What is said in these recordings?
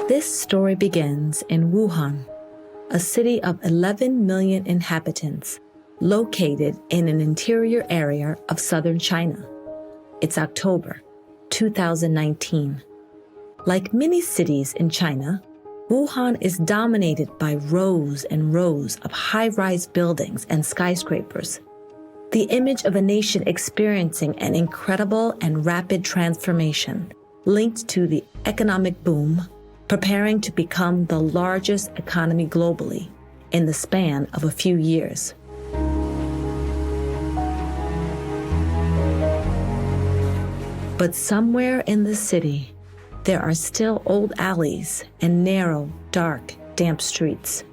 This story begins in Wuhan, a city of 11 million inhabitants located in an interior area of southern China. It's October 2019. Like many cities in China, Wuhan is dominated by rows and rows of high-rise buildings and skyscrapers, the image of a nation experiencing an incredible and rapid transformation linked to the economic boom, preparing to become the largest economy globally in the span of a few years. But somewhere in the city, there are still old alleys and narrow, dark, damp streets.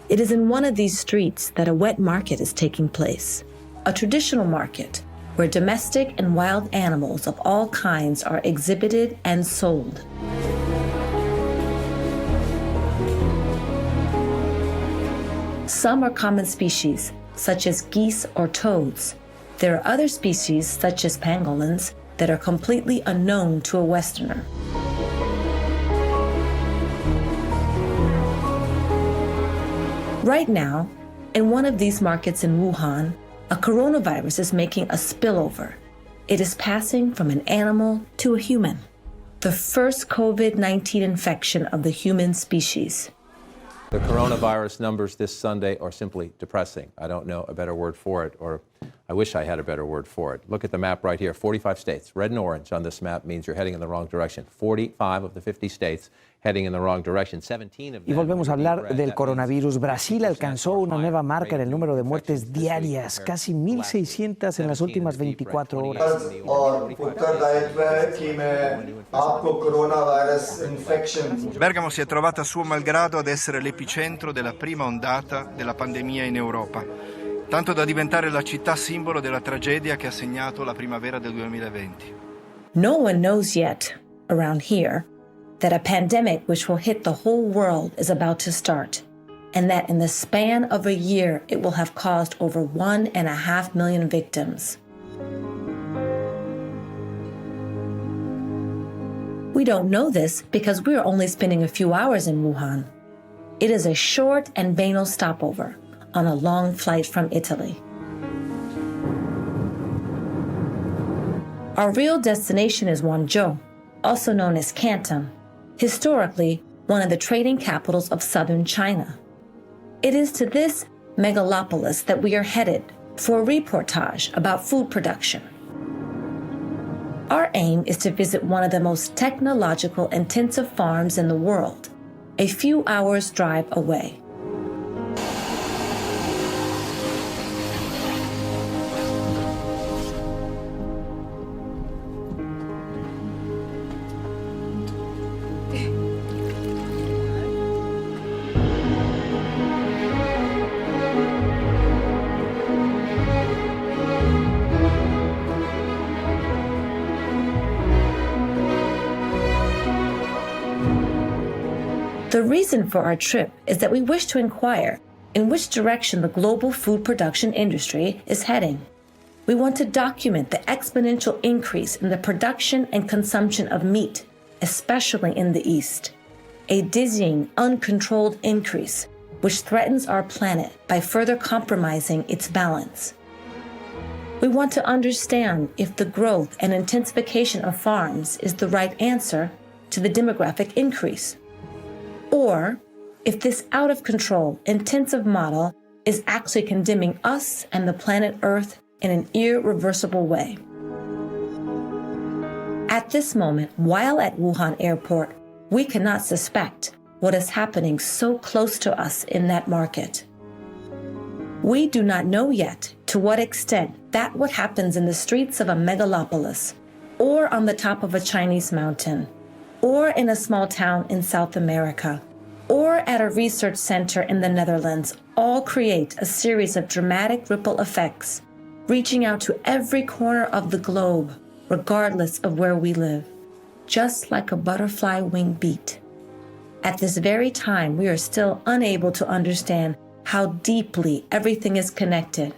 It is in one of these streets that a wet market is taking place, a traditional market where domestic and wild animals of all kinds are exhibited and sold. Some are common species, such as geese or toads. There are other species, such as pangolins, that are completely unknown to a Westerner. Right now, in one of these markets in Wuhan, a coronavirus is making a spillover. It is passing from an animal to a human. The first COVID-19 infection of the human species. The coronavirus numbers this Sunday are simply depressing. I don't know a better word for it, or I wish I had a better word for it. Look at the map right here, 45 states. Red and orange on this map means you're heading in the wrong direction. 45 of the 50 states heading in the wrong direction. 17 of them. Y volvemos a hablar del coronavirus. Brasil alcanzó una nueva marca en el número de muertes diarias, casi 1.600 en las últimas 24 horas. Bergamo si è trovata a suo malgrado ad essere l'epicentro della prima ondata della pandemia in Europa, tanto da diventare la città simbolo della tragedia che ha segnato la primavera del 2020. No one knows yet, around here, that a pandemic which will hit the whole world is about to start, and that in the span of a year it will have caused over 1.5 million victims. We don't know this because we're only spending a few hours in Wuhan. It is a short and banal stopover on a long flight from Italy. Our real destination is Guangzhou, also known as Canton, historically one of the trading capitals of southern China. It is to this megalopolis that we are headed for a reportage about food production. Our aim is to visit one of the most technological intensive farms in the world, a few hours' drive away. The reason for our trip is that we wish to inquire in which direction the global food production industry is heading. We want to document the exponential increase in the production and consumption of meat, especially in the East. A dizzying, uncontrolled increase which threatens our planet by further compromising its balance. We want to understand if the growth and intensification of farms is the right answer to the demographic increase, or if this out-of-control, intensive model is actually condemning us and the planet Earth in an irreversible way. At this moment, while at Wuhan Airport, we cannot suspect what is happening so close to us in that market. We do not know yet to what extent that what happens in the streets of a megalopolis, or on the top of a Chinese mountain, or in a small town in South America, or at a research center in the Netherlands, all create a series of dramatic ripple effects, reaching out to every corner of the globe, regardless of where we live, just like a butterfly wing beat. At this very time, we are still unable to understand how deeply everything is connected.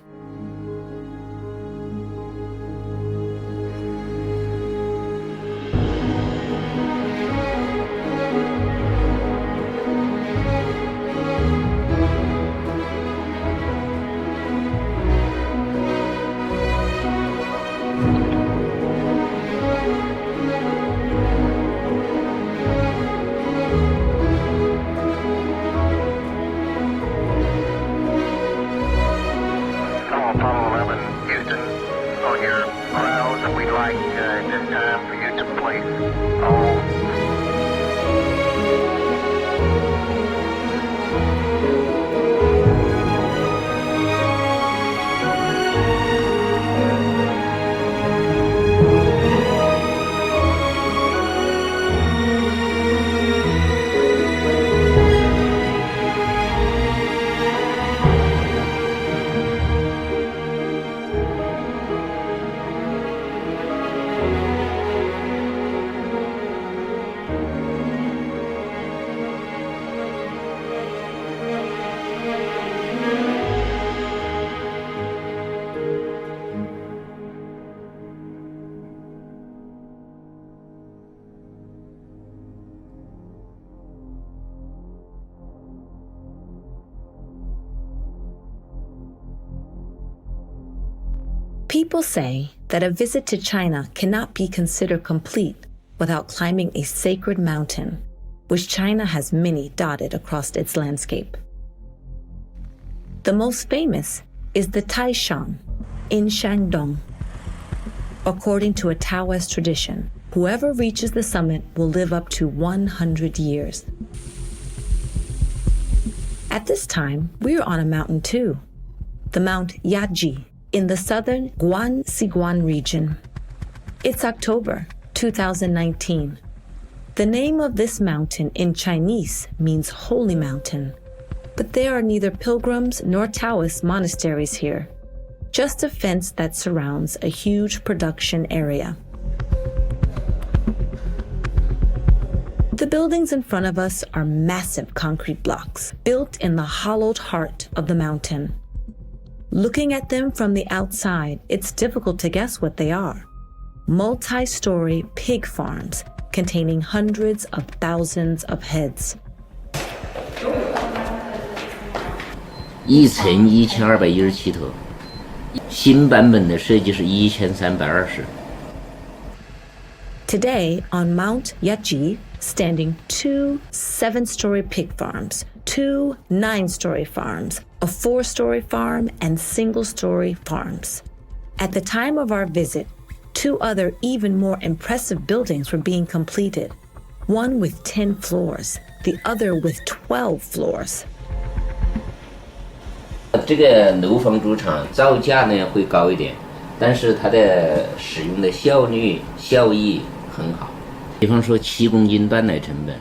People say that a visit to China cannot be considered complete without climbing a sacred mountain, which China has many dotted across its landscape. The most famous is the Taishan in Shandong. According to a Taoist tradition, whoever reaches the summit will live up to 100 years. At this time, we're on a mountain too, the Mount Yaji in the southern Guangxi region. It's October 2019. The name of this mountain in Chinese means holy mountain, but there are neither pilgrims nor Taoist monasteries here, just a fence that surrounds a huge production area. The buildings in front of us are massive concrete blocks built in the hollowed heart of the mountain. Looking at them from the outside, it's difficult to guess what they are. Multi-story pig farms containing hundreds of thousands of heads. 一层1217头，新版本的设计是1320。 Today, on Mount Yaji, standing 2 7-story pig farms, 2 9-story farms, a 4-story farm, and single-story farms. At the time of our visit, 2 other even more impressive buildings were being completed, one with 10 floors, the other with 12 floors. 这个楼房主场造价呢会高一点，但是它的使用的效率效益很好。比方说7公斤断奶成本，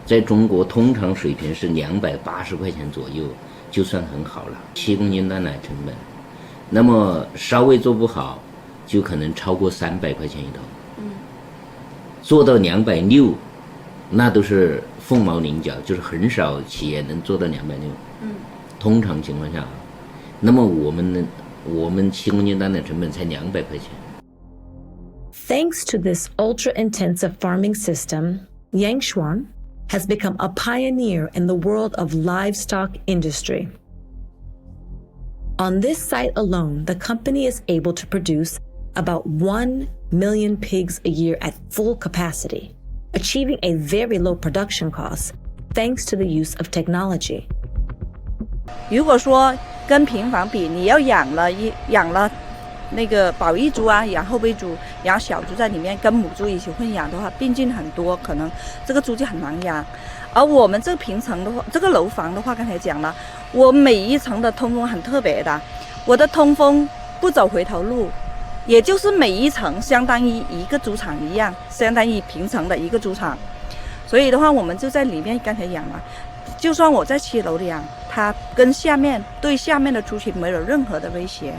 在中国通常水平是280块钱左右，就算很好了。7公斤断奶成本，那么稍微做不好，就可能超过300块钱一头。做到260，那都是凤毛麟角，就是很少企业能做到260。通常情况下，那么我们7公斤断奶成本才200块钱。 Thanks to this ultra-intensive farming system, Yangshuan has become a pioneer in the world of livestock industry. On this site alone, the company is able to produce about 1 million pigs a year at full capacity, achieving a very low production cost thanks to the use of technology. 如果说跟平房比，你要养了那个保育猪啊，养后备猪，养小猪在里面跟母猪一起混养的话，病菌很多，可能这个猪就很难养。而我们这个平层的话，这个楼房的话，刚才讲了，我每一层的通风很特别的，我的通风不走回头路，也就是每一层相当于一个猪场一样，相当于平层的一个猪场。所以的话，我们就在里面刚才养了。 就算我在7楼里养，它跟对下面的猪群没有任何的威胁。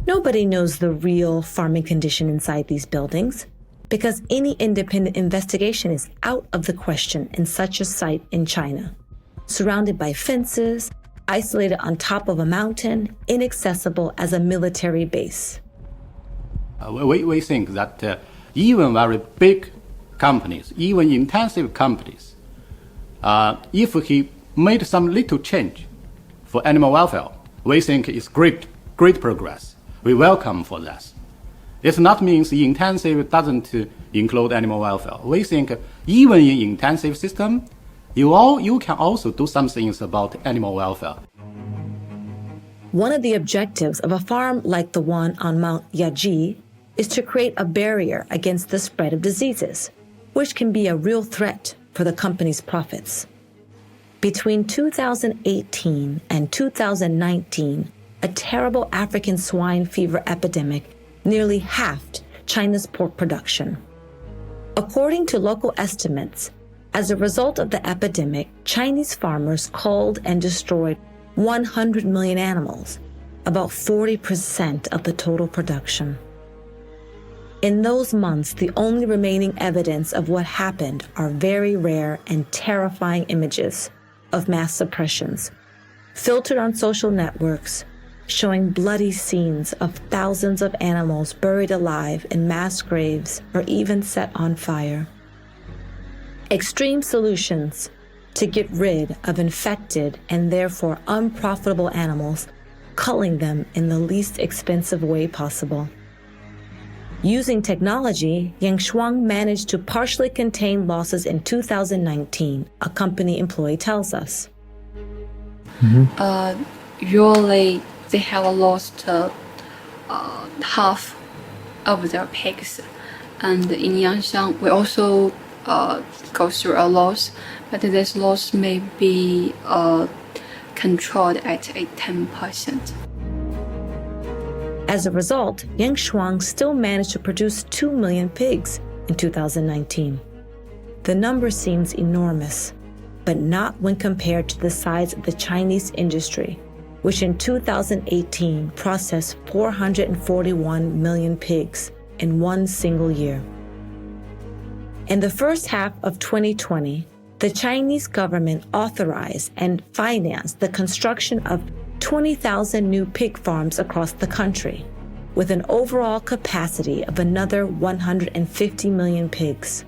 Nobody knows the real farming condition inside these buildings, because any independent investigation is out of the question in such a site in China, surrounded by fences, isolated on top of a mountain, inaccessible as a military base. We think that even very big companies, even intensive companies, if he made some little change for animal welfare, we think it's great progress. We welcome for that. It not means intensive doesn't include animal welfare. We think even in intensive system, you can also do some things about animal welfare. One of the objectives of a farm like the one on Mount Yaji is to create a barrier against the spread of diseases, which can be a real threat for the company's profits. Between 2018 and 2019, a terrible African swine fever epidemic nearly halved China's pork production. According to local estimates, as a result of the epidemic, Chinese farmers culled and destroyed 100 million animals, about 40% of the total production. In those months, the only remaining evidence of what happened are very rare and terrifying images of mass suppressions, filtered on social networks, showing bloody scenes of thousands of animals buried alive in mass graves or even set on fire. Extreme solutions to get rid of infected and therefore unprofitable animals culling them in the least expensive way possible. Using technology, Yangshuang managed to partially contain losses in 2019, a company employee tells us. Usually they have lost half of their pigs, and in Yangshan we also go through a loss, but this loss may be controlled at a 10%. As a result, Yangshuang still managed to produce 2 million pigs in 2019. The number seems enormous, but not when compared to the size of the Chinese industry, which in 2018 processed 441 million pigs in one single year. In the first half of 2020, the Chinese government authorized and financed the construction of 20,000 new pig farms across the country, with an overall capacity of another 150 million pigs.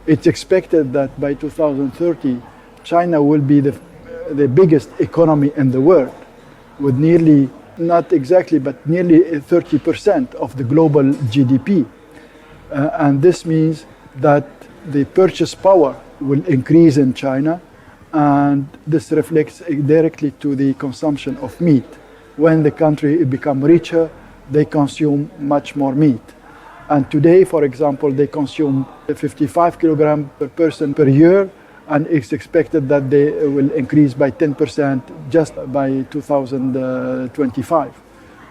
It's expected that by 2030, China will be the biggest economy in the world, with nearly, not exactly, but nearly 30% of the global GDP. And this means that the purchase power will increase in China, and this reflects directly to the consumption of meat. When the country becomes richer, they consume much more meat. And today, for example, they consume 55 kilograms per person per year, and it's expected that they will increase by 10% just by 2025.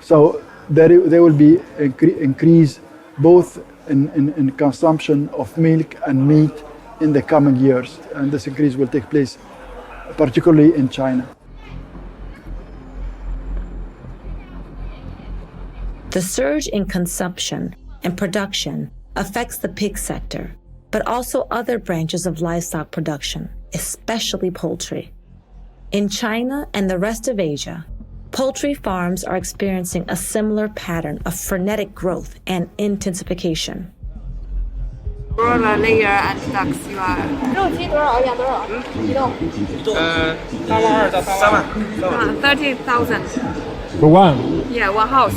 So there will be increase both in consumption of milk and meat in the coming years, and this increase will take place particularly in China. The surge in consumption and production affects the pig sector, but also other branches of livestock production, especially poultry. In China and the rest of Asia, poultry farms are experiencing a similar pattern of frenetic growth and intensification. Broiler layer and ducks, you are. 肉鸡多少养多少？一栋。3万。30,000. For one? Yeah, one house.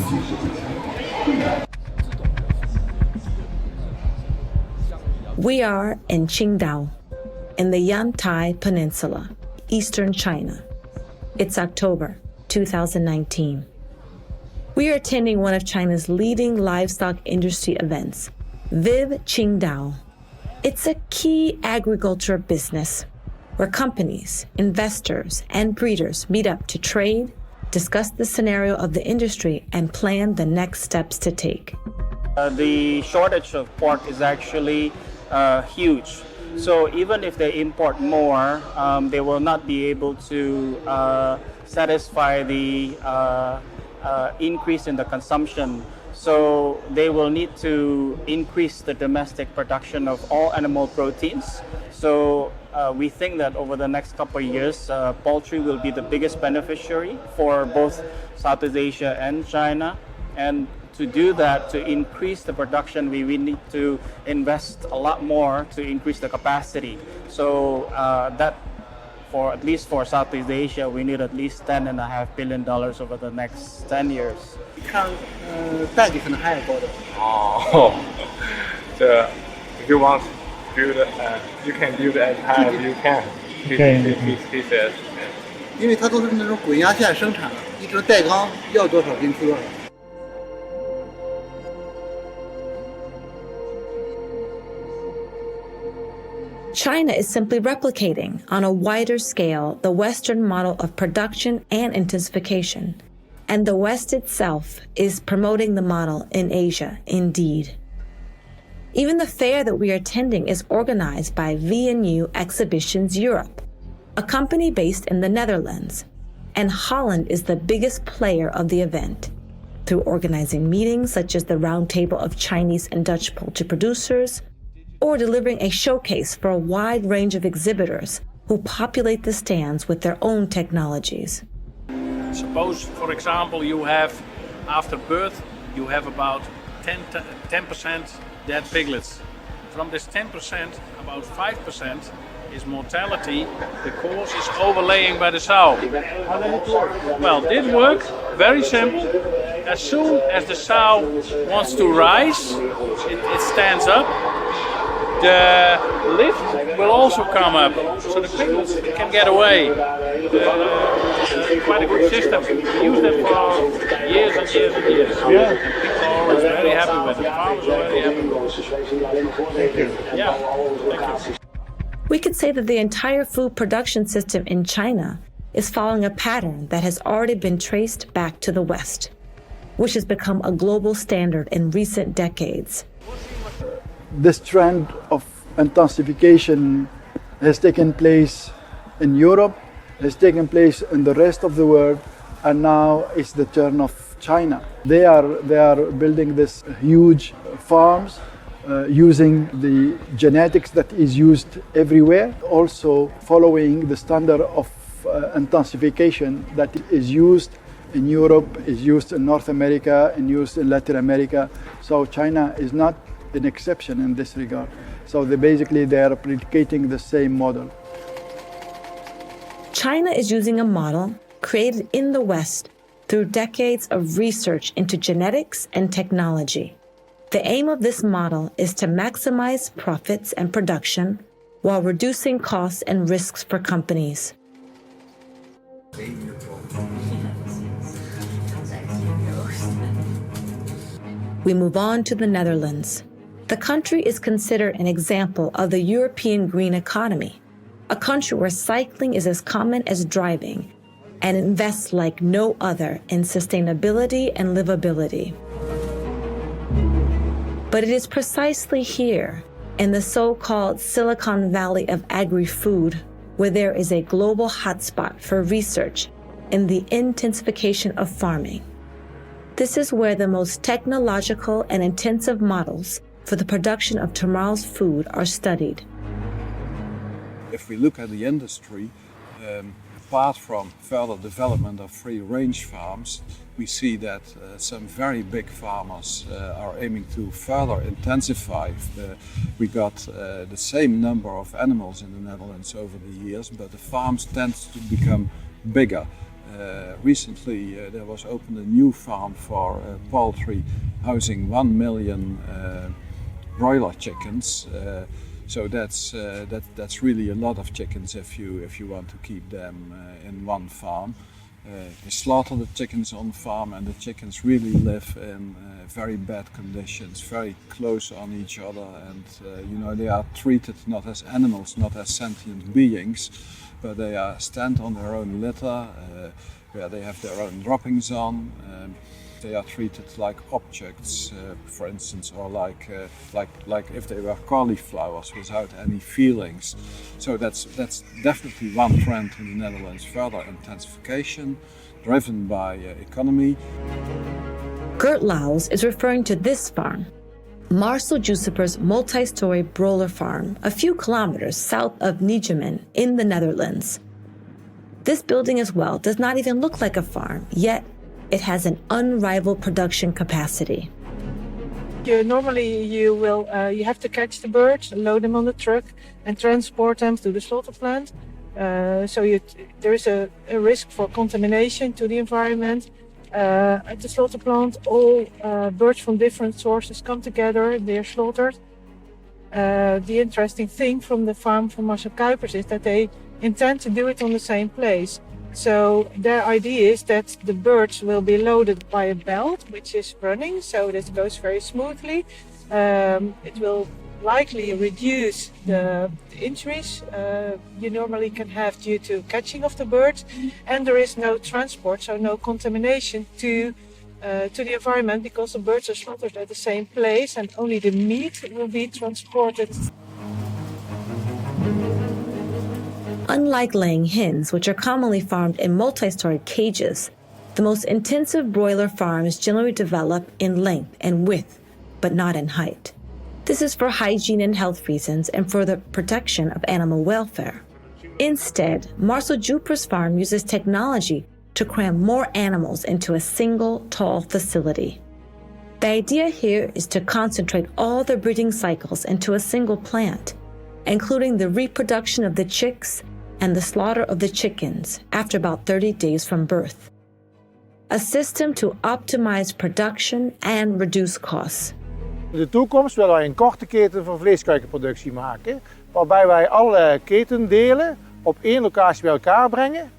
We are in Qingdao, in the Yantai Peninsula, eastern China. It's October 2019. We are attending one of China's leading livestock industry events, Viv Qingdao. It's a key agriculture business where companies, investors, and breeders meet up to trade, discuss the scenario of the industry, and plan the next steps to take. The shortage of pork is actually huge. So even if they import more, they will not be able to satisfy the increase in the consumption. So they will need to increase the domestic production of all animal proteins. So we think that over the next couple of years, poultry will be the biggest beneficiary for both Southeast Asia and China. And to do that, to increase the production, we need to invest a lot more to increase the capacity. So that, for at least for Southeast Asia, we need at least $10.5 billion over the next 10 years. 看，代理可能还要高的。Oh, so if you want to build, you can build as high as you can. He says. 因为它都是那种滚压线生产的，一直带缸要多少给你出多少。 China is simply replicating on a wider scale the Western model of production and intensification, and the West itself is promoting the model in Asia, indeed. Even the fair that we are attending is organized by V&U Exhibitions Europe, a company based in the Netherlands, and Holland is the biggest player of the event, through organizing meetings such as the Roundtable of Chinese and Dutch poultry producers, or delivering a showcase for a wide range of exhibitors who populate the stands with their own technologies. Suppose, for example, you have, after birth, you have about 10% dead piglets. From this 10%, about 5% is mortality, the cause is overlaying by the sow. How does it work? Well, this works very simple. As soon as the sow wants to rise, it stands up. The lift will also come up, so the piglets can get away. Quite a good system. We use that for years and years and years. Yeah. And people are always very happy with it. Farmers are very happy with it. Yeah, thank you. We could say that the entire food production system in China is following a pattern that has already been traced back to the West, which has become a global standard in recent decades. This trend of intensification has taken place in Europe, has taken place in the rest of the world, and now it's the turn of China. They are building this huge farms using the genetics that is used everywhere, also following the standard of intensification that is used in Europe, is used in North America, and used in Latin America. So China is not an exception in this regard. So they are replicating the same model. China is using a model created in the West through decades of research into genetics and technology. The aim of this model is to maximize profits and production while reducing costs and risks for companies. We move on to the Netherlands. The country is considered an example of the European green economy, a country where cycling is as common as driving and invests like no other in sustainability and livability. But it is precisely here, in the so-called Silicon Valley of agri-food, where there is a global hotspot for research in the intensification of farming. This is where the most technological and intensive models for the production of tomorrow's food are studied. If we look at the industry, apart from further development of free-range farms, we see that some very big farmers are aiming to further intensify. We got the same number of animals in the Netherlands over the years, but the farms tend to become bigger. Recently there was opened a new farm for poultry housing 1 million broiler chickens. So that's really a lot of chickens if you want to keep them in one farm. They slaughter the chickens on farm, and the chickens really live in very bad conditions, very close on each other, and they are treated not as animals, not as sentient beings, but they stand on their own litter, where they have their own droppings on. They are treated like objects, for instance, or like if they were cauliflowers without any feelings. So that's definitely one trend in the Netherlands: further intensification, driven by economy. Gert Laus is referring to this farm, Marcel Jussiper's multi-story broiler farm, a few kilometers south of Nijmegen in the Netherlands. This building as well does not even look like a farm, yet it has an unrivaled production capacity. Normally you have to catch the birds, load them on the truck and transport them to the slaughter plant. So there is a risk for contamination to the environment. At the slaughter plant, all birds from different sources come together, they are slaughtered. The interesting thing from the farm from Marcel Kuipers is that they intend to do it on the same place. So their idea is that the birds will be loaded by a belt which is running, so this goes very smoothly. It will likely reduce the injuries you normally can have due to catching of the birds, and there is no transport, so no contamination to the environment, because the birds are slaughtered at the same place and only the meat will be transported. Unlike laying hens, which are commonly farmed in multi-story cages, the most intensive broiler farms generally develop in length and width, but not in height. This is for hygiene and health reasons and for the protection of animal welfare. Instead, Marcel Jussiper's farm uses technology to cram more animals into a single tall facility. The idea here is to concentrate all the breeding cycles into a single plant, including the reproduction of the chicks and the slaughter of the chickens after about 30 days from birth. A system to optimize production and reduce costs. In de toekomst willen wij een korte keten voor vleeskuikenproductie maken, waarbij wij alle ketendelen op één locatie bij elkaar brengen,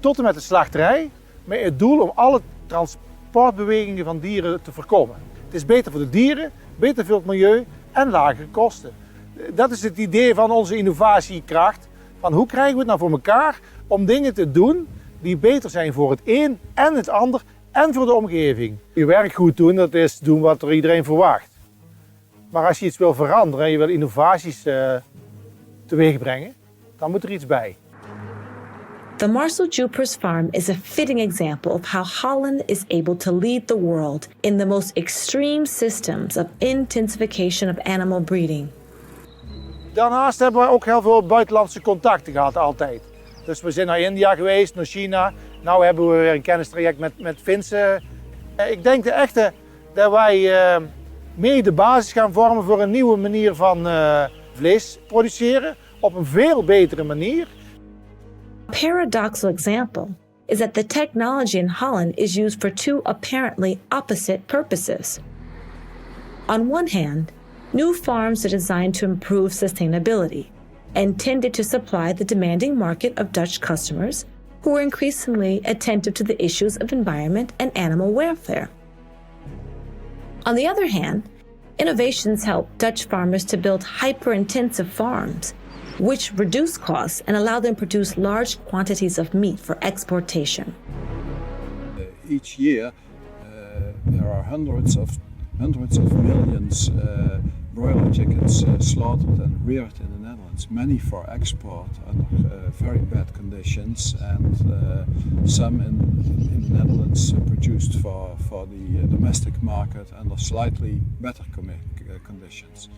tot en met de slachterij, met het doel om alle transportbewegingen van dieren te voorkomen. Het is beter voor de dieren, beter voor het milieu en lagere kosten. Dat is het idee van onze innovatiekracht, van hoe krijgen we het nou voor elkaar om dingen te doen die beter zijn voor het een en het ander en voor de omgeving. Je werk goed doen, dat is doen wat er iedereen verwacht. Maar als je iets wil veranderen en je wil innovaties teweeg brengen, dan moet er iets bij. The Marcel Jupers farm is a fitting example of how Holland is able to lead the world in the most extreme systems of intensification of animal breeding. Daarnaast hebben we ook heel veel buitenlandse contacten gehad altijd. Dus we zijn naar India geweest, naar China. Nu hebben we weer een kennistraject met Finse. Ik denk dat wij mee de basis gaan vormen voor een nieuwe manier van vlees produceren. Op een veel betere manier. A paradoxical example is that the technology in Holland is used for two apparently opposite purposes. On one hand, new farms are designed to improve sustainability, intended to supply the demanding market of Dutch customers who are increasingly attentive to the issues of environment and animal welfare. On the other hand, innovations help Dutch farmers to build hyper-intensive farms, which reduce costs and allow them to produce large quantities of meat for exportation. Each year, there are hundreds of millions broiler chickens slaughtered and reared in the Netherlands, many for export under very bad conditions, and some in the Netherlands produced for the domestic market under slightly better conditions.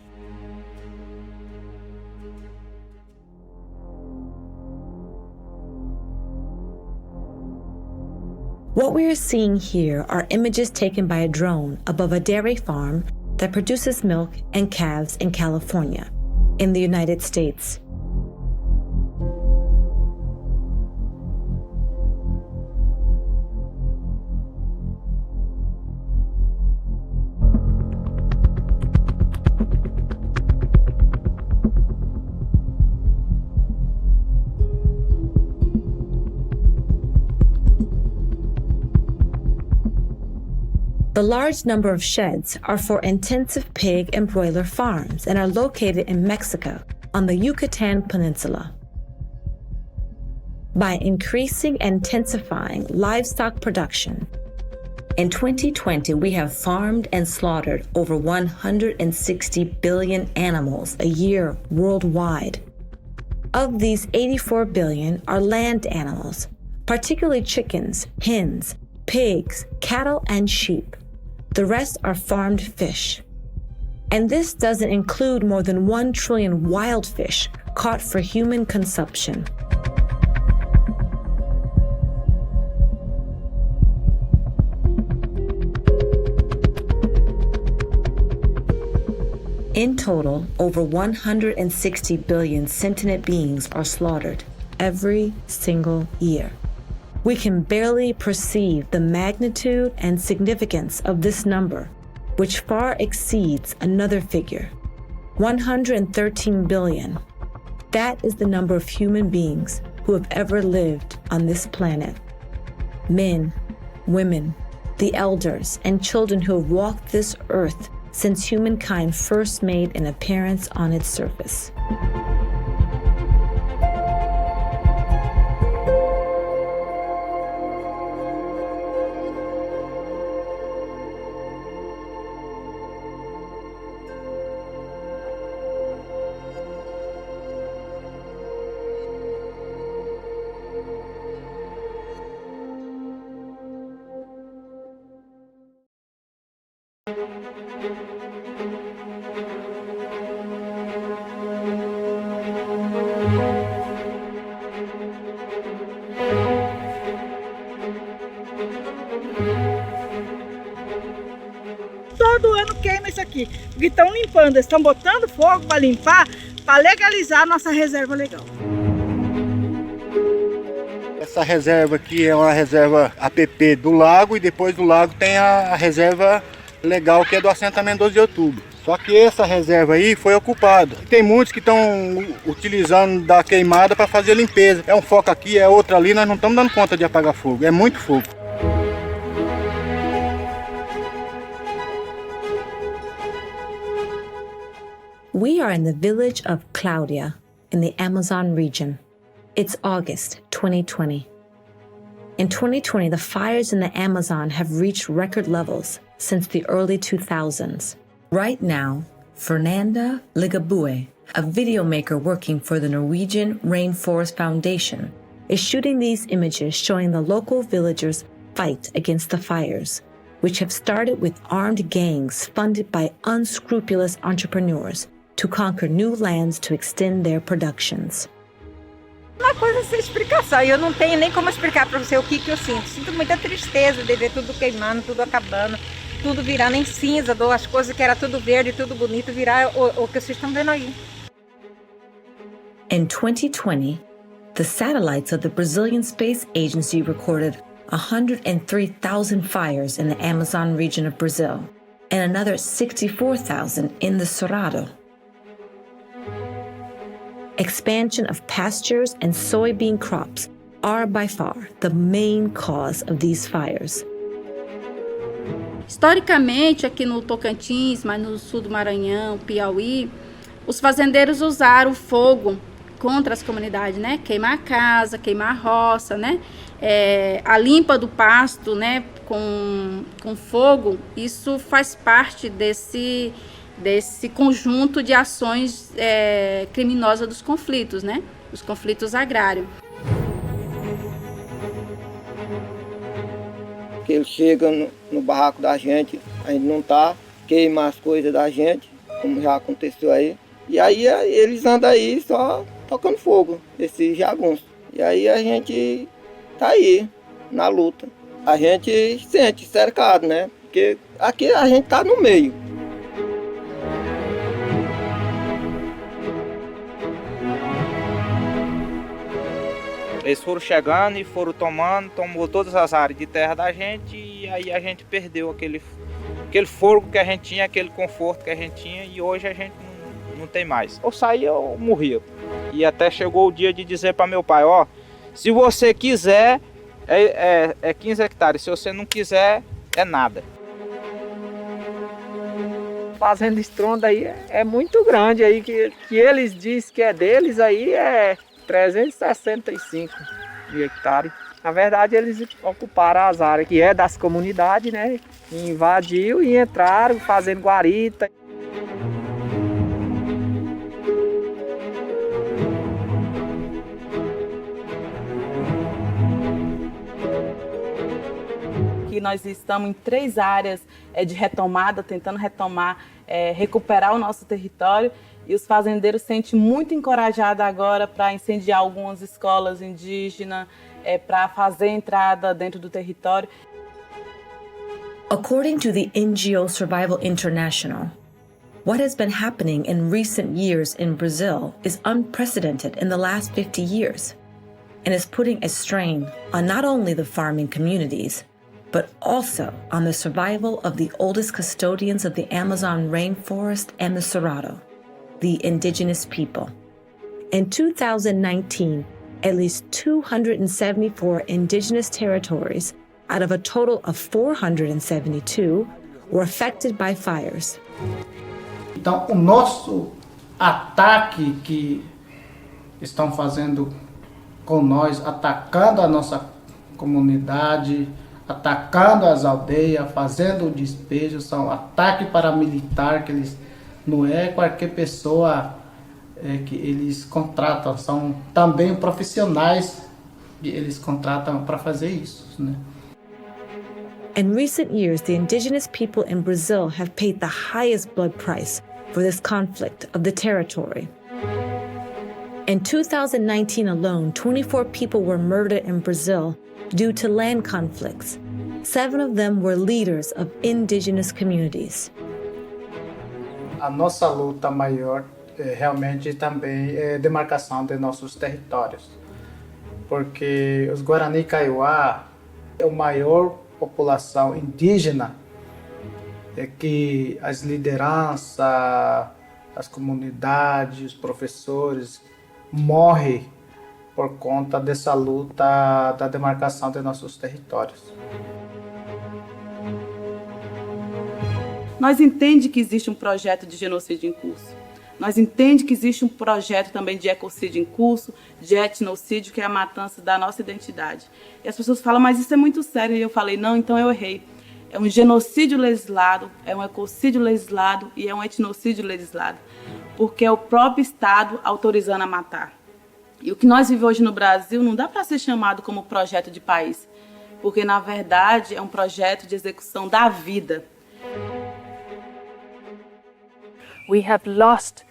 What we are seeing here are images taken by a drone above a dairy farm that produces milk and calves in California, in the United States. The large number of sheds are for intensive pig and broiler farms and are located in Mexico on the Yucatan Peninsula. By increasing and intensifying livestock production, in 2020 we have farmed and slaughtered over 160 billion animals a year worldwide. Of these, 84 billion are land animals, particularly chickens, hens, pigs, cattle, and sheep. The rest are farmed fish. And this doesn't include more than 1 trillion wild fish caught for human consumption. In total, over 160 billion sentient beings are slaughtered every single year. We can barely perceive the magnitude and significance of this number, which far exceeds another figure, 113 billion. That is the number of human beings who have ever lived on this planet. Men, women, the elders, and children who have walked this earth since humankind first made an appearance on its surface. Todo ano queima isso aqui, porque estão limpando, estão botando fogo para limpar, para legalizar a nossa reserva legal. Essa reserva aqui é uma reserva APP do lago e depois do lago tem a reserva legal que é do assentamento 12 de outubro. Só que essa reserva aí foi ocupada. Tem muitos que estão utilizando da queimada para fazer limpeza. É um foco aqui, é outro ali, nós não estamos dando conta de apagar fogo. É muito fogo. We are in the village of Claudia in the Amazon region. It's August 2020. In 2020, the fires in the Amazon have reached record levels since the early 2000s. Right now, Fernanda Ligabue, a videomaker working for the Norwegian Rainforest Foundation, is shooting these images showing the local villagers fight against the fires, which have started with armed gangs funded by unscrupulous entrepreneurs to conquer new lands to extend their productions. Uma coisa sem explicação, eu não tenho nem como explicar para você o que eu sinto. Sinto muita tristeza de ver tudo queimando, tudo acabando, tudo virando em cinza, as coisas que era tudo verde, tudo bonito, virar o que vocês estão vendo aí. In 2020, the satellites of the Brazilian Space Agency recorded 103,000 fires in the Amazon region of Brazil and another 64,000 in the Cerrado. Expansion of pastures and soybean crops are by far the main cause of these fires. Historicamente, aqui no Tocantins, mas no sul do Maranhão, Piauí, os fazendeiros usaram o fogo contra as comunidades, né? Queimar a casa, queimar a roça, né? A limpa do pasto, né? Com fogo, isso faz parte desse conjunto de ações criminosas dos conflitos, né? Os conflitos agrários. Que ele chega no barraco da gente, a gente não tá, queima as coisas da gente, como já aconteceu aí. E aí eles andam aí só tocando fogo, esses jagunços. E aí a gente tá aí, na luta. A gente sente cercado, né? Porque aqui a gente tá no meio. Eles foram chegando e foram tomou todas as áreas de terra da gente e aí a gente perdeu aquele fogo que a gente tinha, aquele conforto que a gente tinha e hoje a gente não tem mais. Ou saía ou morria. E até chegou o dia de dizer para meu pai, ó, se você quiser é 15 hectares, se você não quiser é nada. Fazenda Estronda aí é muito grande aí, que eles dizem que é deles aí é 365 mil hectares. Na verdade, eles ocuparam as áreas que é das comunidades, né? Invadiu e entraram fazendo guarita. Aqui nós estamos em 3 áreas de retomada, tentando retomar, recuperar o nosso território. E os fazendeiros se sentem muito encorajados agora para incendiar algumas escolas indígenas, para fazer entrada dentro do território. According to the NGO Survival International, what has been happening in recent years in Brazil is unprecedented in the last 50 years and is putting a strain on not only the farming communities, but also on the survival of the oldest custodians of the Amazon rainforest and the Cerrado, the indigenous people. In 2019, at least 274 indigenous territories out of a total of 472 were affected by fires. Então, o nosso ataque que estão fazendo com nós, atacando a nossa comunidade, atacando as aldeias, fazendo o despejo, são ataque paramilitar, que eles não é qualquer pessoa que eles contratam, são também profissionais que eles contratam para fazer isso, né? In recent years, the indigenous people in Brazil have paid the highest blood price for this conflict of the territory. In 2019 alone, 24 people were murdered in Brazil due to land conflicts. 7 of them were leaders of indigenous communities. A nossa luta maior realmente também demarcação de nossos territórios. Porque os Guarani Kaiowá é a maior população indígena que as lideranças, as comunidades, os professores morrem por conta dessa luta da demarcação de nossos territórios. Nós entendemos que existe um projeto de genocídio em curso. Nós entendemos que existe um projeto também de ecocídio em curso, de etnocídio, que é a matança da nossa identidade. E as pessoas falam, mas isso é muito sério. E eu falei, não, então eu errei. É um genocídio legislado, é um ecocídio legislado e é um etnocídio legislado. Porque é o próprio Estado autorizando a matar. E o que nós vivemos hoje no Brasil não dá para ser chamado como projeto de país. Porque, na verdade, é um projeto de execução da vida. We have lost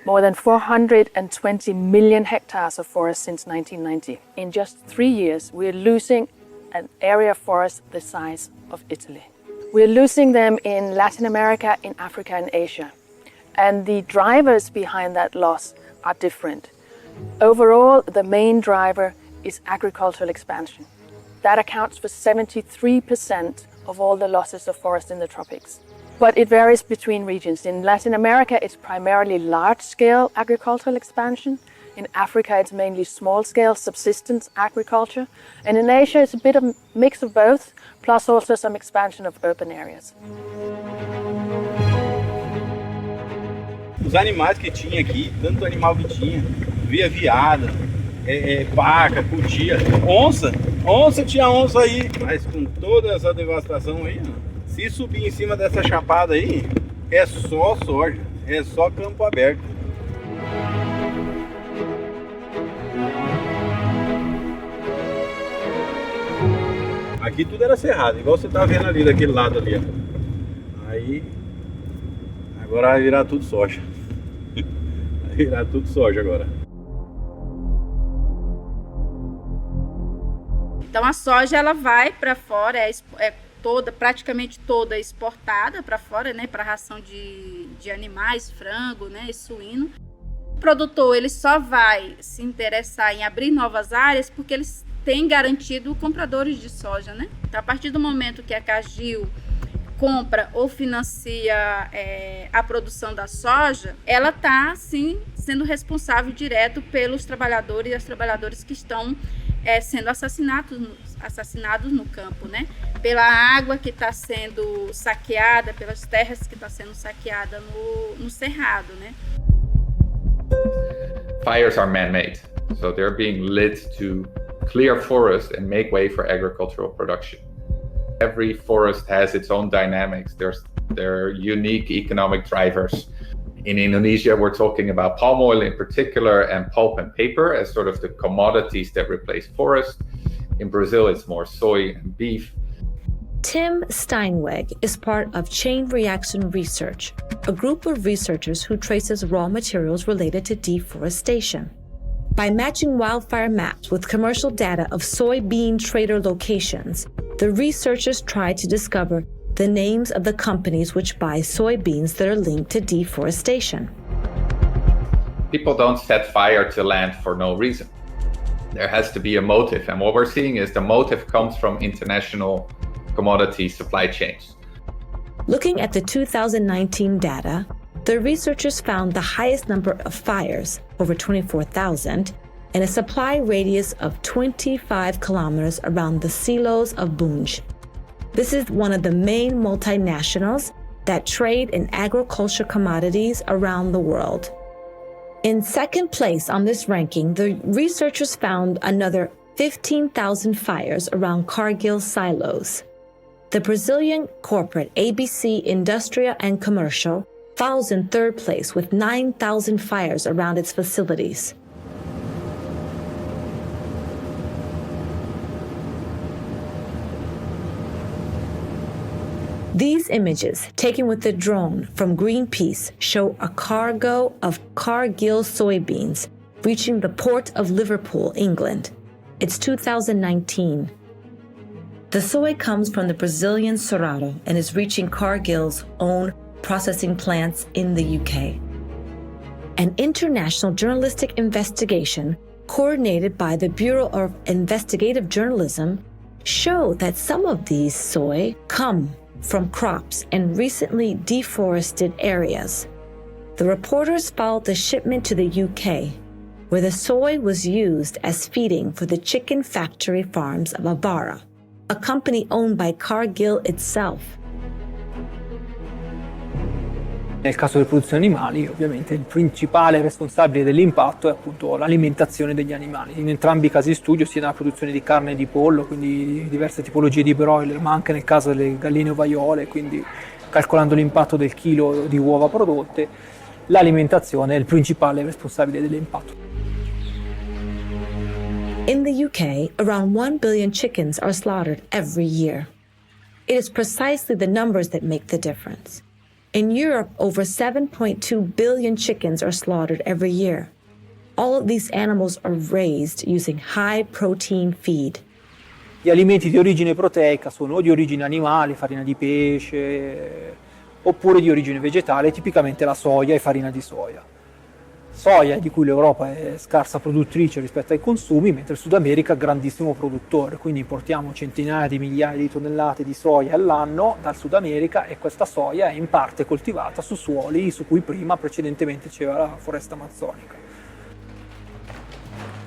more than 420 million hectares of forest since 1990. In just 3 years, we are losing an area of forest the size of Italy. We are losing them in Latin America, in Africa and Asia. And the drivers behind that loss are different. Overall, the main driver is agricultural expansion. That accounts for 73% of all the losses of forest in the tropics. But it varies between regions. In Latin America, it's primarily large-scale agricultural expansion. In Africa, it's mainly small-scale subsistence agriculture. And in Asia, it's a bit of a mix of both, plus also some expansion of urban areas. Os animais que tinha aqui, tanto animal que tinha, via veada, vaca, cutia, onça tinha onça aí. Mas com toda essa devastação aí, se subir em cima dessa chapada aí, é só soja, é só campo aberto. Aqui tudo era cerrado, igual você tá vendo ali, daquele lado ali. Ó. Aí, agora vai virar tudo soja. Vai virar tudo soja agora. Então a soja ela vai para fora, praticamente toda exportada para fora, né, para ração de animais, frango, né, e suíno. O produtor ele só vai se interessar em abrir novas áreas porque eles têm garantido compradores de soja, né? Então, a partir do momento que a Cargill compra ou financia a produção da soja, ela está, sim, sendo responsável direto pelos trabalhadores e as trabalhadoras que estão sendo assassinados no campo, né? Pela água que está sendo saqueada, pelas terras que está sendo saqueada no cerrado, né? Fires are man-made, so they're being lit to clear forest and make way for agricultural production. Every forest has its own dynamics. There are unique economic drivers. In Indonesia, we're talking about palm oil in particular and pulp and paper as sort of the commodities that replace forest. In Brazil, it's more soy and beef. Tim Steinweg is part of Chain Reaction Research, a group of researchers who traces raw materials related to deforestation. By matching wildfire maps with commercial data of soybean trader locations, the researchers tried to discover the names of the companies which buy soybeans that are linked to deforestation. People don't set fire to land for no reason. There has to be a motive, and what we're seeing is the motive comes from international commodity supply chains. Looking at the 2019 data, the researchers found the highest number of fires, over 24,000, and a supply radius of 25 kilometers around the silos of Bunge. This is one of the main multinationals that trade in agriculture commodities around the world. In second place on this ranking, the researchers found another 15,000 fires around Cargill silos. The Brazilian corporate ABC Industrial and Commercial falls in third place with 9,000 fires around its facilities. These images, taken with the drone from Greenpeace, show a cargo of Cargill soybeans reaching the port of Liverpool, England. It's 2019. The soy comes from the Brazilian Cerrado and is reaching Cargill's own processing plants in the UK. an international journalistic investigation coordinated by the Bureau of Investigative Journalism showed that some of these soy come from crops in recently deforested areas. The reporters followed the shipment to the UK, where the soy was used as feeding for the chicken factory farms of Avara, a company owned by Cargill itself. Nel caso delle produzioni animali, ovviamente il principale responsabile dell'impatto è appunto l'alimentazione degli animali. In entrambi i casi di studio, sia nella produzione di carne e di pollo, quindi diverse tipologie di broiler, ma anche nel caso delle galline ovaiole, quindi calcolando l'impatto del chilo di uova prodotte, l'alimentazione è il principale responsabile dell'impatto. In the UK, around 1 billion chickens are slaughtered every year. It is precisely the numbers that make the difference. In Europe, over 7.2 billion chickens are slaughtered every year. All of these animals are raised using high-protein feed. Gli alimenti di origine proteica sono o di origine animale, farina di pesce, oppure di origine vegetale, tipicamente la soia e farina di soia. Soia di cui l'Europa è scarsa produttrice rispetto ai consumi, mentre il Sud America è grandissimo produttore, quindi importiamo centinaia di migliaia di tonnellate di soia all'anno dal Sud America e questa soia è in parte coltivata su suoli su cui precedentemente c'era la foresta amazzonica.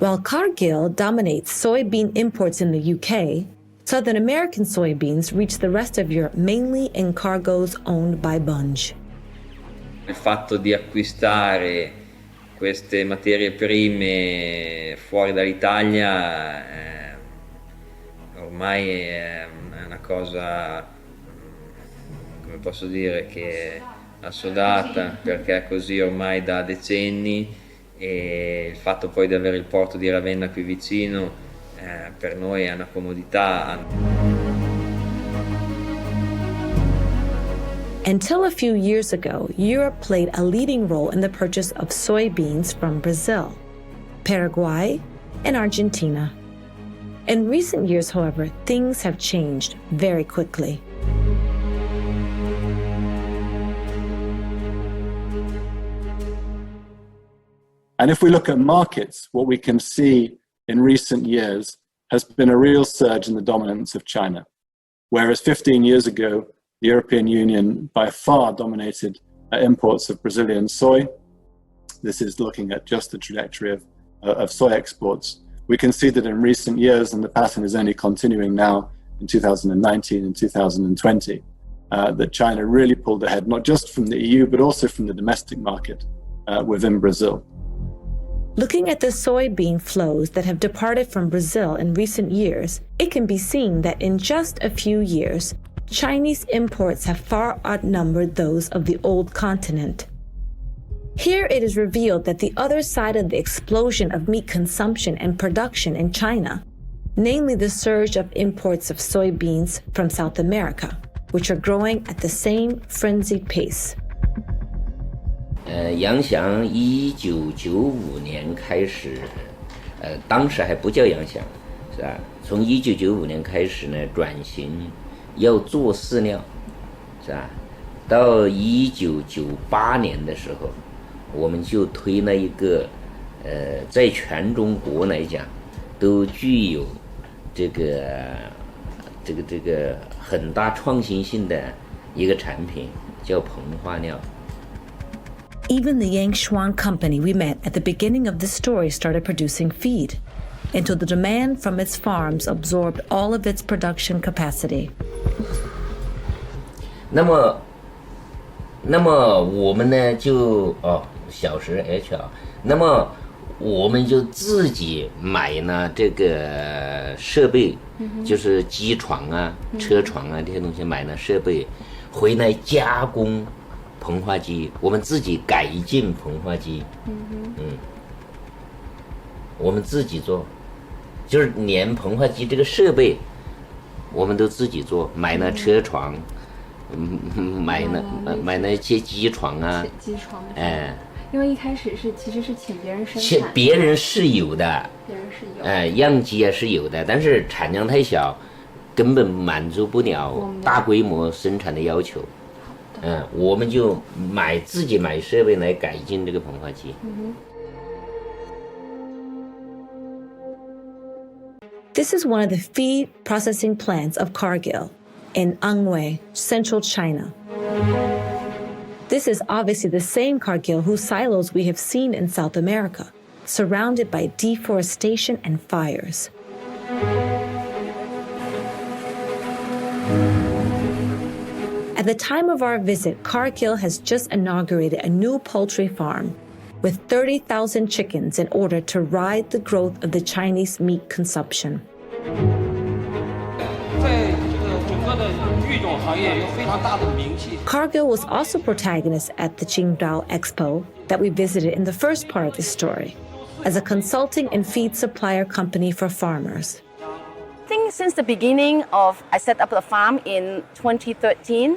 While Cargill dominates soybean imports in the UK, Southern American soybeans reach the rest of Europe mainly in cargoes owned by Bunge. Il fatto di acquistare queste materie prime fuori dall'Italia ormai è una cosa, come posso dire, che è assodata, perché è così ormai da decenni, e il fatto poi di avere il porto di Ravenna qui vicino per noi è una comodità. Until a few years ago, Europe played a leading role in the purchase of soybeans from Brazil, Paraguay, and Argentina. In recent years, however, things have changed very quickly. And if we look at markets, what we can see in recent years has been a real surge in the dominance of China. Whereas 15 years ago, the European Union by far dominated imports of Brazilian soy. This is looking at just the trajectory of soy exports. We can see that in recent years, and the pattern is only continuing now in 2019 and 2020, that China really pulled ahead, not just from the EU, but also from the domestic market within Brazil. Looking at the soybean flows that have departed from Brazil in recent years, it can be seen that in just a few years, Chinese imports have far outnumbered those of the old continent. Here it is revealed that the other side of the explosion of meat consumption and production in China, namely the surge of imports of soybeans from South America, which are growing at the same frenzied pace. 杨翔1995年开始，当时还不叫杨翔，是吧？从1995年开始呢，转型要做饲料，是吧？到1998年的时候，我们就推了一个，在全中国来讲，都具有这个很大创新性的一个产品，叫膨化料。 Even the Yangshuan company we met at the beginning of this story started producing feed, until the demand from its farms absorbed all of its production capacity. 那么我们呢就小时 H 啊，那么我们就自己买了这个设备，就是机床啊、车床啊这些东西，买了设备回来加工。 膨化机，我们自己改进膨化机，我们自己做，就是连膨化机这个设备，我们都自己做，买了车床，买了一些机床啊，机床，因为一开始其实是请别人生产，别人是有的，样机也是有的，但是产量太小，根本满足不了大规模生产的要求。我们就自己买设备来改进这个膨化机。This is one of the feed processing plants of Cargill in Anhui, central China. This is obviously the same Cargill whose silos we have seen in South America, surrounded by deforestation and fires. At the time of our visit, Cargill has just inaugurated a new poultry farm with 30,000 chickens in order to ride the growth of the Chinese meat consumption. Cargill was also protagonist at the Qingdao Expo that we visited in the first part of this story, as a consulting and feed supplier company for farmers. I think since the beginning of I set up the farm in 2013,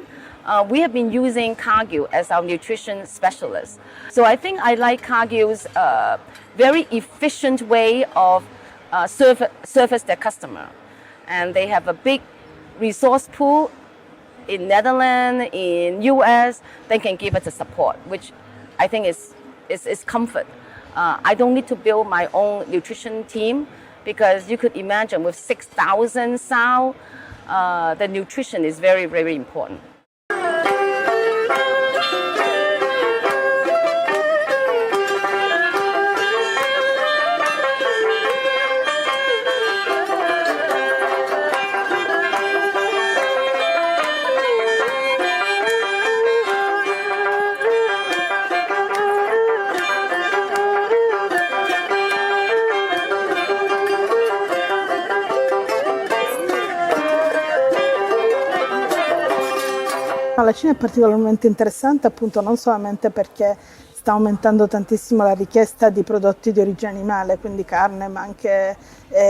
we have been using Cargill as our nutrition specialist. So I think I like Cargill's very efficient way of service their customer. And they have a big resource pool in Netherlands, in US. They can give us the support, which I think is comfort. I don't need to build my own nutrition team, because you could imagine with 6,000 sow, the nutrition is very, very important. La Cina è particolarmente interessante appunto non solamente perché sta aumentando tantissimo la richiesta di prodotti di origine animale, quindi carne, ma anche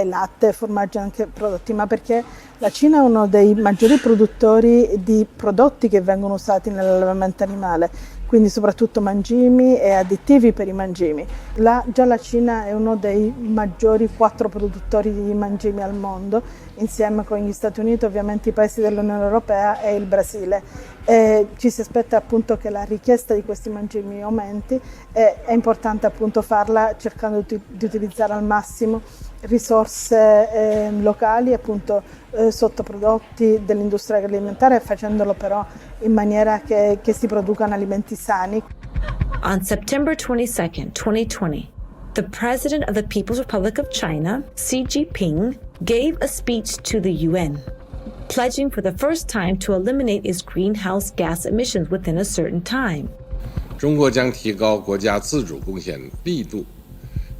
latte, formaggio, anche prodotti, ma perché la Cina è uno dei maggiori produttori di prodotti che vengono usati nell'allevamento animale, quindi soprattutto mangimi e additivi per i mangimi. Già la Cina è uno dei maggiori 4 produttori di mangimi al mondo, insieme con gli Stati Uniti, ovviamente i paesi dell'Unione Europea e il Brasile. Ci si aspetta appunto che la richiesta di questi mangimi aumenti e è importante appunto farla cercando di utilizzare al massimo risorse locali, appunto sottoprodotti dell'industria agroalimentare, facendolo però in maniera che si producano alimenti sani. On September 22nd, 2020, the President of the People's Republic of China, Xi Jinping, gave a speech to the UN, pledging for the first time to eliminate its greenhouse gas emissions within a certain time. 中国将提高国家自主贡献力度，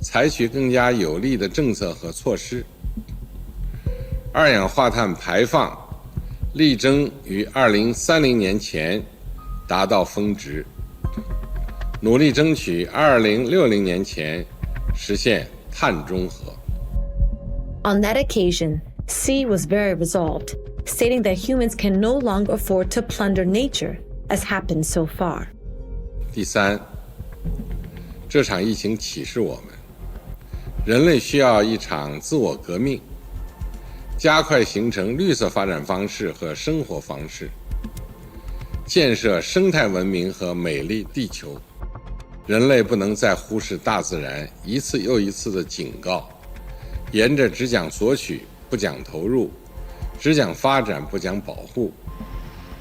采取更加有力的政策和措施，二氧化碳排放力争于2030年前达到峰值，努力争取2060年前实现碳中和。On that occasion, Xi was very resolved, stating that humans can no longer afford to plunder nature, as happened so far. 第三，这场疫情启示我们，人类需要一场自我革命，加快形成绿色发展方式和生活方式，建设生态文明和美丽地球。人类不能再忽视大自然一次又一次的警告，沿着只讲索取不讲投入，只讲发展不讲保护，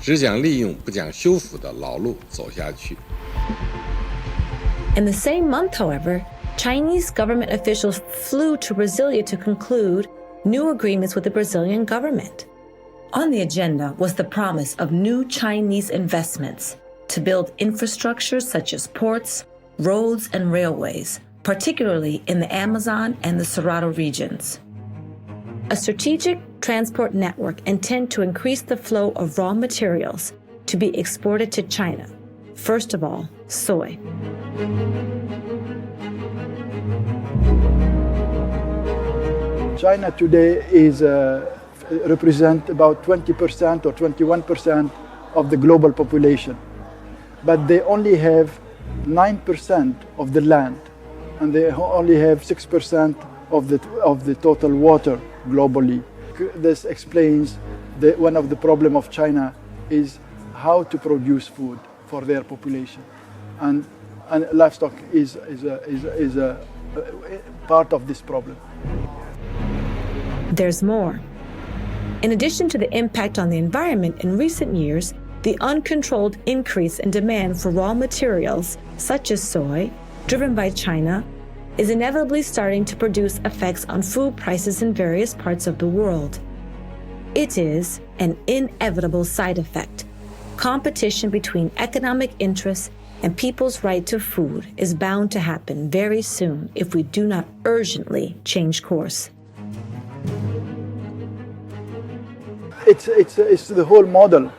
只讲利用不讲修复的老路走下去。In the same month, however, Chinese government officials flew to Brasilia to conclude new agreements with the Brazilian government. On the agenda was the promise of new Chinese investments to build infrastructure such as ports, roads, and railways, particularly in the Amazon and the Cerrado regions. A strategic transport network intended to increase the flow of raw materials to be exported to China. First of all, soy. China today represents about 20% or 21% of the global population, but they only have 9% of the land, and they only have 6% of the total water globally. This explains one of the problems of China is how to produce food for their population, and livestock is a part of this problem. There's more. In addition to the impact on the environment in recent years, the uncontrolled increase in demand for raw materials, such as soy, driven by China, is inevitably starting to produce effects on food prices in various parts of the world. It is an inevitable side effect. Competition between economic interests and people's right to food is bound to happen very soon if we do not urgently change course. It's the whole model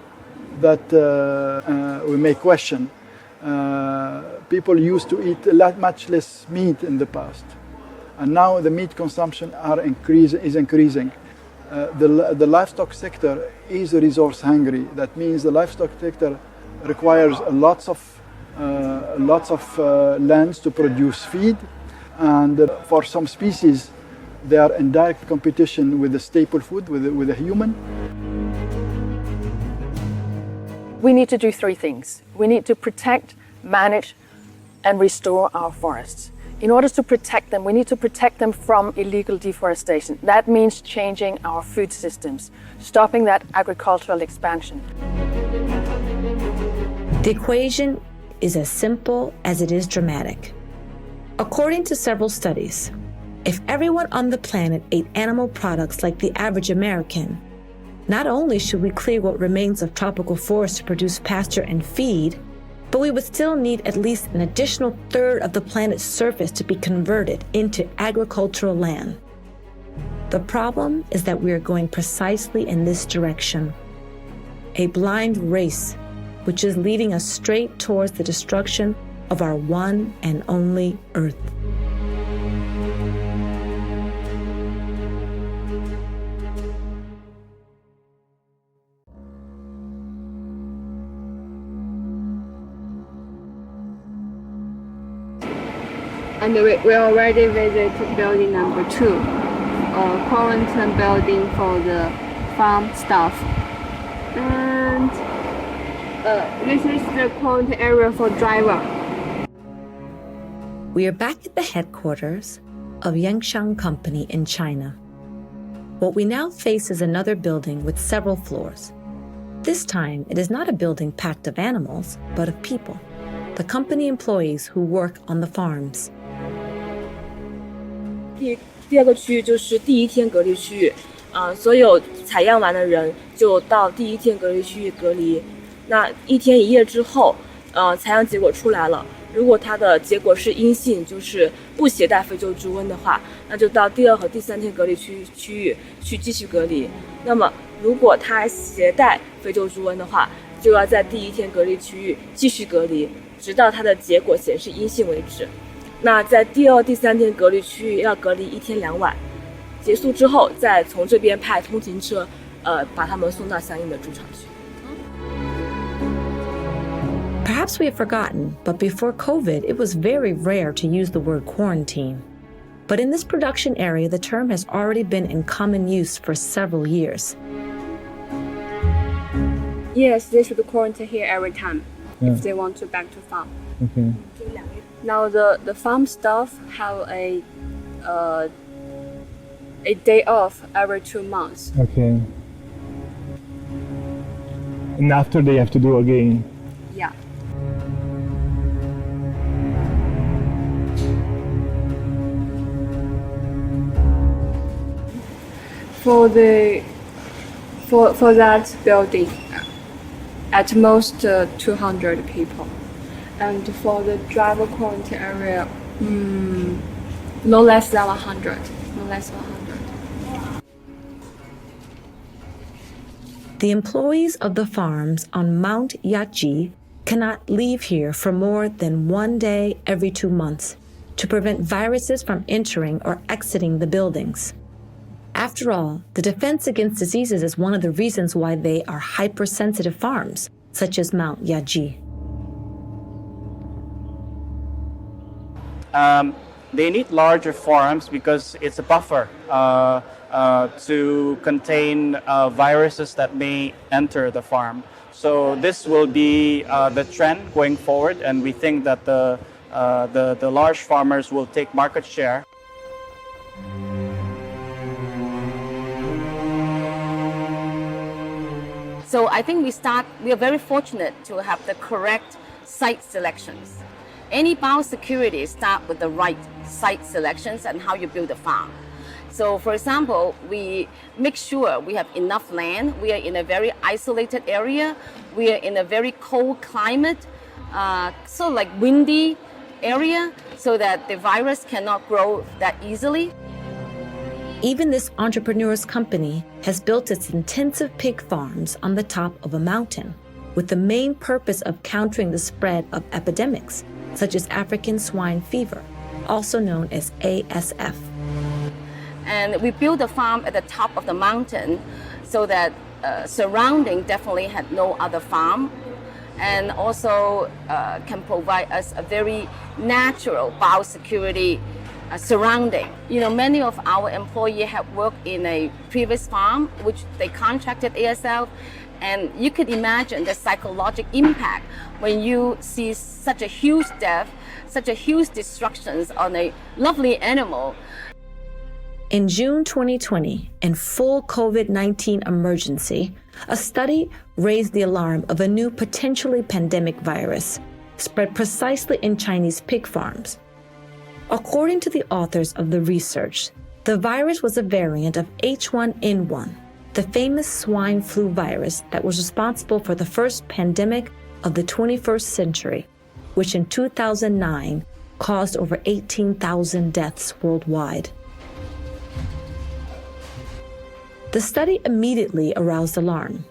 that we may question. People used to eat much less meat in the past, and now the meat consumption is increasing. The livestock sector is resource hungry. That means the livestock sector requires lots of lands to produce feed, and for some species, they are in direct competition with the staple food, with the human. We need to do three things. We need to protect, manage, and restore our forests. In order to protect them, we need to protect them from illegal deforestation. That means changing our food systems, stopping that agricultural expansion. The equation is as simple as it is dramatic. According to several studies, if everyone on the planet ate animal products like the average American, not only should we clear what remains of tropical forests to produce pasture and feed, but we would still need at least an additional third of the planet's surface to be converted into agricultural land. The problem is that we are going precisely in this direction. A blind race, which is leading us straight towards the destruction of our one and only Earth. And we already visited building number 2, quarantine building for the farm staff. And this is the quarantine area for driver. We are back at the headquarters of Yangshan Company in China. What we now face is another building with several floors. This time, it is not a building packed of animals, but of people, the company employees who work on the farms. 第二个区域就是第一天隔离区域，所有采样完的人就到第一天隔离区域隔离。那一天一夜之后，采样结果出来了，如果它的结果是阴性，就是不携带非洲猪瘟的话，那就到第2和第3天隔离区域去继续隔离。那么如果它携带非洲猪瘟的话，就要在第一天隔离区域继续隔离，直到它的结果显示阴性为止。那在第2、第3天隔离区域要隔离1天2晚，结束之后再从这边派通勤车，把他们送到相应的猪场去。Perhaps we have forgotten, but before COVID, it was very rare to use the word quarantine. But in this production area, the term has already been in common use for several years. Yes, they should quarantine here every time if they want to back to farm. Okay. Now the farm staff have a day off every 2 months. Okay. And after they have to do again. Yeah. For that building, at most 200 people. And for the driver quarantine area, no less than 100. No less than 100. The employees of the farms on Mount Yaji cannot leave here for more than 1 day every 2 months to prevent viruses from entering or exiting the buildings. After all, the defense against diseases is one of the reasons why they are hypersensitive farms, such as Mount Yaji. They need larger farms because it's a buffer to contain viruses that may enter the farm. So this will be the trend going forward, and we think that the large farmers will take market share. So I think we are very fortunate to have the correct site selections. Any biosecurity start with the right site selections and how you build a farm. So for example, we make sure we have enough land. We are in a very isolated area. We are in a very cold climate, so like windy area, so that the virus cannot grow that easily. Even this entrepreneur's company has built its intensive pig farms on the top of a mountain, with the main purpose of countering the spread of epidemics, such as African swine fever, also known as ASF. And we built a farm at the top of the mountain so that surrounding definitely had no other farm, and also can provide us a very natural biosecurity surrounding. You know, many of our employees have worked in a previous farm, which they contracted ASF, and you could imagine the psychological impact when you see such a huge death, such a huge destructions on a lovely animal. In June 2020, in full COVID-19 emergency, a study raised the alarm of a new potentially pandemic virus spread precisely in Chinese pig farms. According to the authors of the research, the virus was a variant of H1N1, the famous swine flu virus that was responsible for the first pandemic of the 21st century, which in 2009 caused over 18,000 deaths worldwide. The study immediately aroused alarm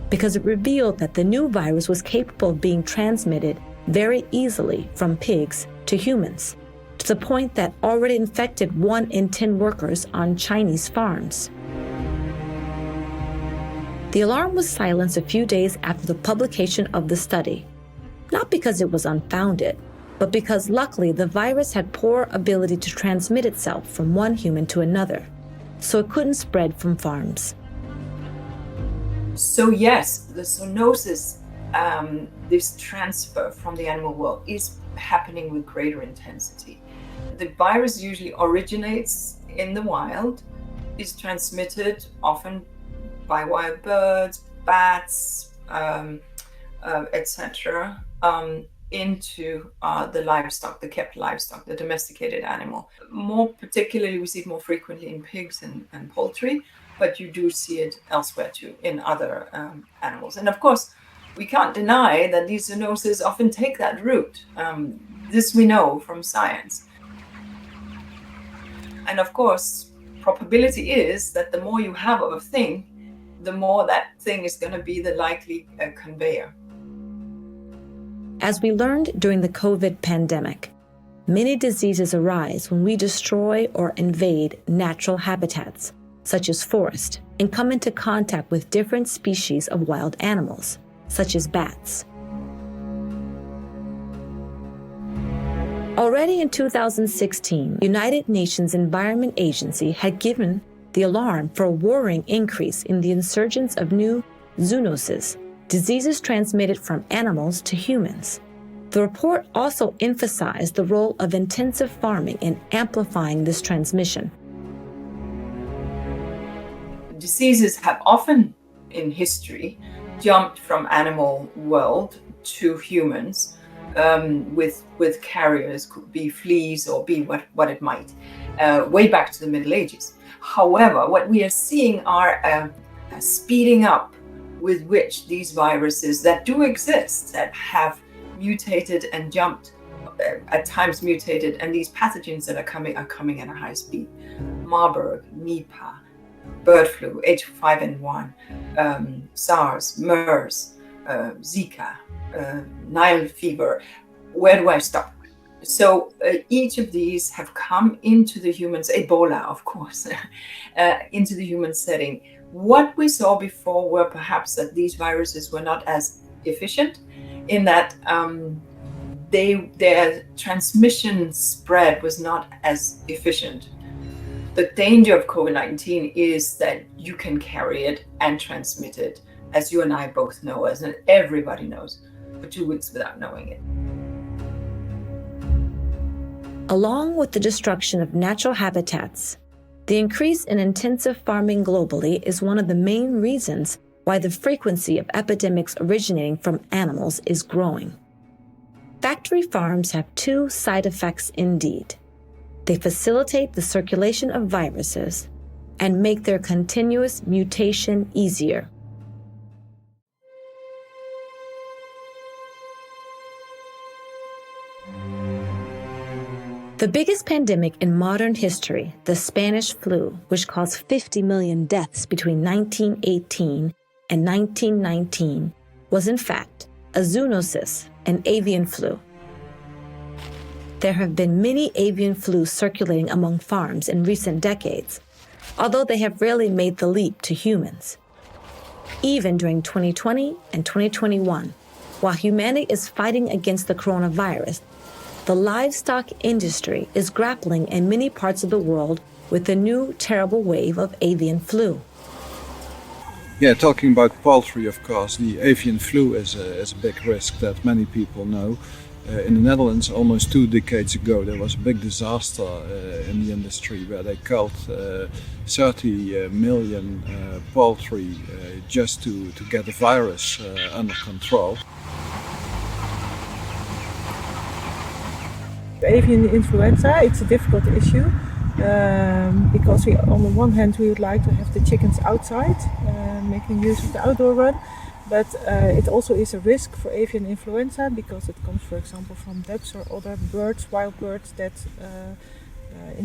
because it revealed that the new virus was capable of being transmitted very easily from pigs to humans, to the point that already infected 1 in 10 workers on Chinese farms. The alarm was silenced a few days after the publication of the study, not because it was unfounded, but because luckily the virus had poor ability to transmit itself from one human to another, so it couldn't spread from farms. So yes, the zoonosis, this transfer from the animal world is happening with greater intensity. The virus usually originates in the wild, is transmitted often by wild birds, bats, etc., into the livestock, the kept livestock, the domesticated animal. More particularly, we see it more frequently in pigs and poultry, but you do see it elsewhere too, in other animals. And of course, we can't deny that these zoonoses often take that route. This we know from science. And of course, probability is that the more you have of a thing, the more that thing is going to be the likely conveyor. As we learned during the COVID pandemic, many diseases arise when we destroy or invade natural habitats, such as forest, and come into contact with different species of wild animals, such as bats. Already in 2016, United Nations Environment Agency had given the alarm for a worrying increase in the insurgence of new zoonoses, diseases transmitted from animals to humans. The report also emphasized the role of intensive farming in amplifying this transmission. Diseases have often in history jumped from animal world to humans with carriers, could be fleas or be what it might, way back to the Middle Ages. However, what we are seeing are a speeding up with which these viruses that do exist, that have mutated and jumped, at times mutated, and these pathogens that are coming at a high speed. Marburg, Nipah, bird flu, H5N1, SARS, MERS, Zika, Nile fever. Where do I stop? So each of these have come into the humans, Ebola, of course, into the human setting. What we saw before were perhaps that these viruses were not as efficient in that their transmission spread was not as efficient. The danger of COVID-19 is that you can carry it and transmit it as you and I both know, as everybody knows, for 2 weeks without knowing it. Along with the destruction of natural habitats, the increase in intensive farming globally is one of the main reasons why the frequency of epidemics originating from animals is growing. Factory farms have two side effects indeed. They facilitate the circulation of viruses and make their continuous mutation easier. The biggest pandemic in modern history, the Spanish flu, which caused 50 million deaths between 1918 and 1919, was in fact a zoonosis, an avian flu. There have been many avian flus circulating among farms in recent decades, although they have rarely made the leap to humans. Even during 2020 and 2021, while humanity is fighting against the coronavirus, the livestock industry is grappling in many parts of the world with the new terrible wave of avian flu. Yeah, talking about poultry, of course, the avian flu is a big risk that many people know. In the Netherlands, almost 2 decades ago, there was a big disaster in the industry where they killed 30 million poultry just to get the virus under control. Avian influenza, it's a difficult issue because on the one hand we would like to have the chickens outside, making use of the outdoor run, but it also is a risk for avian influenza because it comes, for example, from ducks or other birds, wild birds that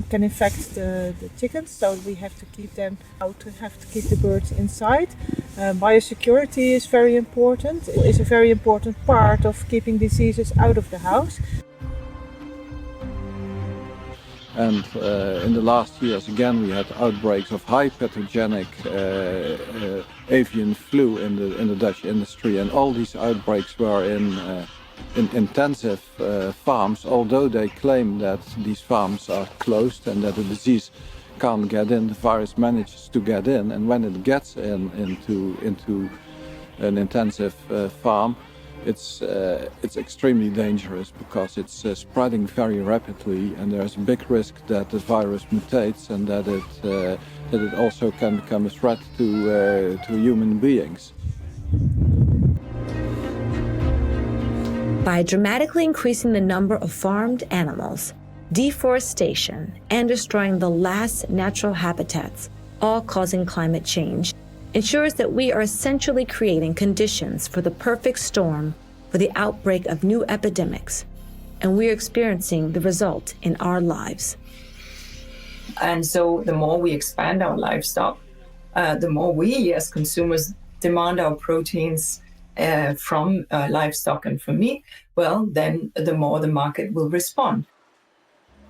can infect the chickens. So we have to keep them out, have to keep the birds inside. Biosecurity is very important. It is a very important part of keeping diseases out of the house. And in the last years, again, we had outbreaks of high pathogenic avian flu in the Dutch industry, and all these outbreaks were in intensive farms, although they claim that these farms are closed and that the disease can't get in. The virus manages to get in, and when it gets into an intensive farm, it's extremely dangerous because it's spreading very rapidly, and there's a big risk that the virus mutates and that it also can become a threat to human beings. By dramatically increasing the number of farmed animals, deforestation, and destroying the last natural habitats, all causing climate change, ensures that we are essentially creating conditions for the perfect storm for the outbreak of new epidemics, and we're experiencing the result in our lives. And so the more we expand our livestock, the more we as consumers demand our proteins from livestock and from meat, well, then the more the market will respond.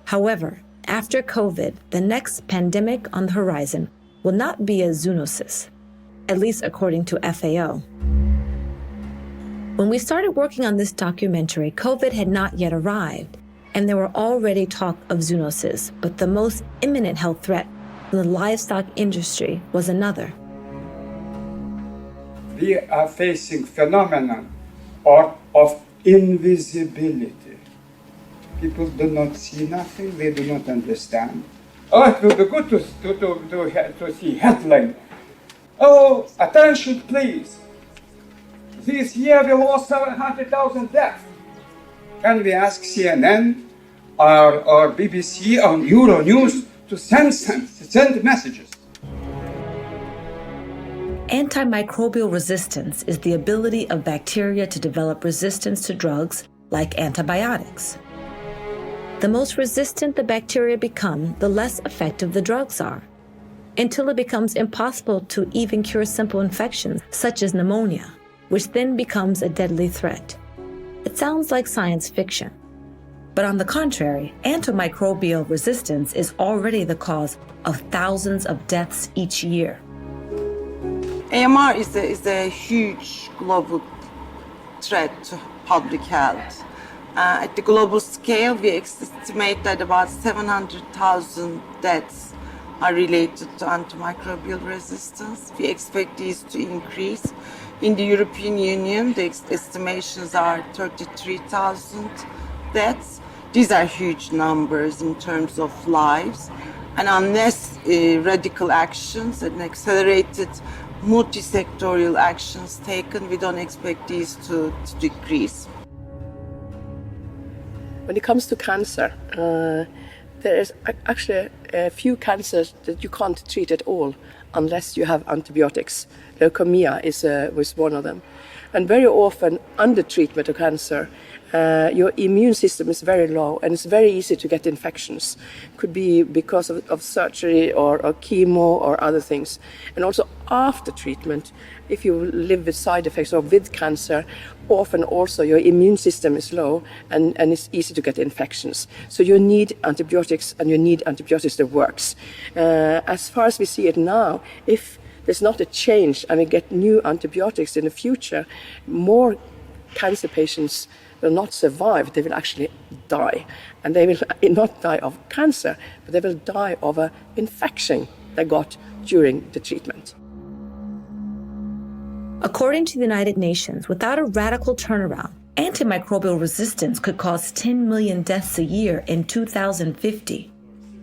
However, after COVID, the next pandemic on the horizon will not be a zoonosis, at least according to FAO. When we started working on this documentary, COVID had not yet arrived, and there were already talk of zoonoses, but the most imminent health threat from the livestock industry was another. We are facing phenomenon of invisibility. People do not see nothing, they do not understand. Oh, it will be good to see headline. Oh, attention please. This year we lost 700,000 deaths. Can we ask CNN or BBC or Euronews to send messages? Antimicrobial resistance is the ability of bacteria to develop resistance to drugs like antibiotics. The most resistant the bacteria become, the less effective the drugs are, until it becomes impossible to even cure simple infections such as pneumonia, which then becomes a deadly threat. It sounds like science fiction. But on the contrary, antimicrobial resistance is already the cause of thousands of deaths each year. AMR is a huge global threat to public health. At the global scale, we estimate that about 700,000 deaths are related to antimicrobial resistance. We expect these to increase. In the European Union, the estimations are 33,000 deaths. These are huge numbers in terms of lives. And unless radical actions and accelerated multi-sectorial actions taken, we don't expect these to decrease. When it comes to cancer, there is actually a few cancers that you can't treat at all unless you have antibiotics. Leukemia was one of them. And very often, under treatment of cancer, your immune system is very low and it's very easy to get infections. Could be because of surgery or chemo or other things. And also after treatment, if you live with side effects or with cancer, often also your immune system is low and it's easy to get infections. So you need antibiotics and you need antibiotics that works. As far as we see it now, if there's not a change and we get new antibiotics in the future, more cancer patients will not survive, they will actually die. And they will not die of cancer, but they will die of an infection they got during the treatment. According to the United Nations, without a radical turnaround, antimicrobial resistance could cause 10 million deaths a year in 2050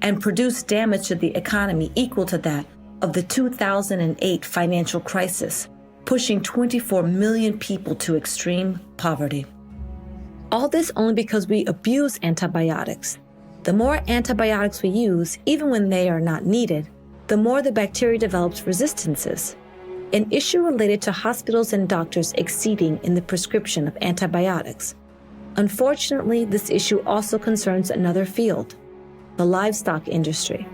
and produce damage to the economy equal to that of the 2008 financial crisis, pushing 24 million people to extreme poverty. All this only because we abuse antibiotics. The more antibiotics we use, even when they are not needed, the more the bacteria develops resistances. An issue related to hospitals and doctors exceeding in the prescription of antibiotics. Unfortunately, this issue also concerns another field, the livestock industry.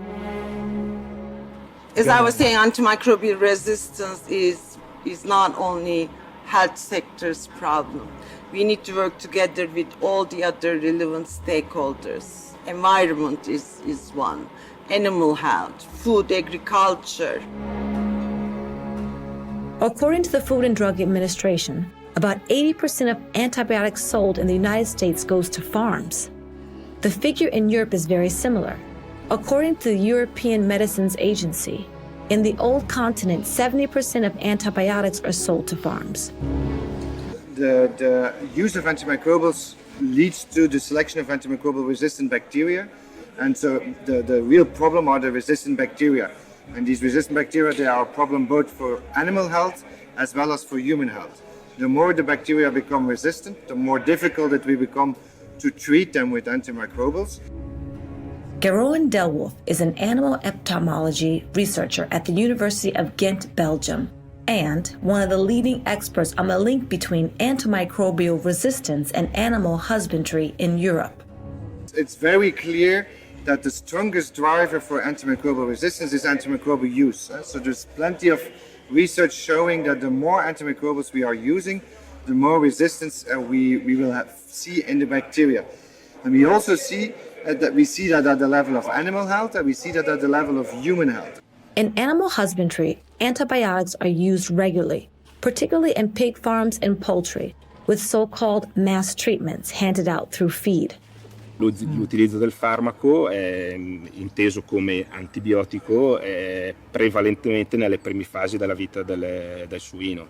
As I was saying, antimicrobial resistance is not only health sector's problem. We need to work together with all the other relevant stakeholders. Environment is one, animal health, food, agriculture. According to the Food and Drug Administration, about 80% of antibiotics sold in the United States goes to farms. The figure in Europe is very similar. According to the European Medicines Agency, in the old continent, 70% of antibiotics are sold to farms. The use of antimicrobials leads to the selection of antimicrobial resistant bacteria. And so the real problem are the resistant bacteria. And these resistant bacteria, they are a problem both for animal health as well as for human health. The more the bacteria become resistant, the more difficult it will become to treat them with antimicrobials. Geroen Delwolf is an animal entomology researcher at the University of Ghent, Belgium, and one of the leading experts on the link between antimicrobial resistance and animal husbandry in Europe. It's very clear that the strongest driver for antimicrobial resistance is antimicrobial use. So there's plenty of research showing that the more antimicrobials we are using, the more resistance we will see in the bacteria. And we also see that at the level of animal health, and we see that at the level of human health. In animal husbandry, antibiotics are used regularly, particularly in pig farms and poultry, with so-called mass treatments handed out through feed. L'utilizzo del farmaco, inteso come antibiotico, prevalentemente nelle prime fasi della vita del suino,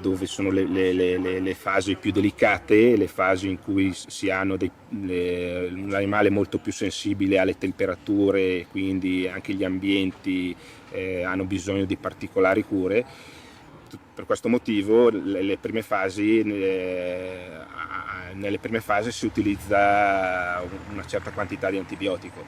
dove sono le fasi più delicate, le fasi in cui si hanno un animale molto più sensibile alle temperature, quindi anche gli ambienti hanno bisogno di particolari cure. Per questo motivo nelle prime fasi si utilizza una certa quantità di antibiotico.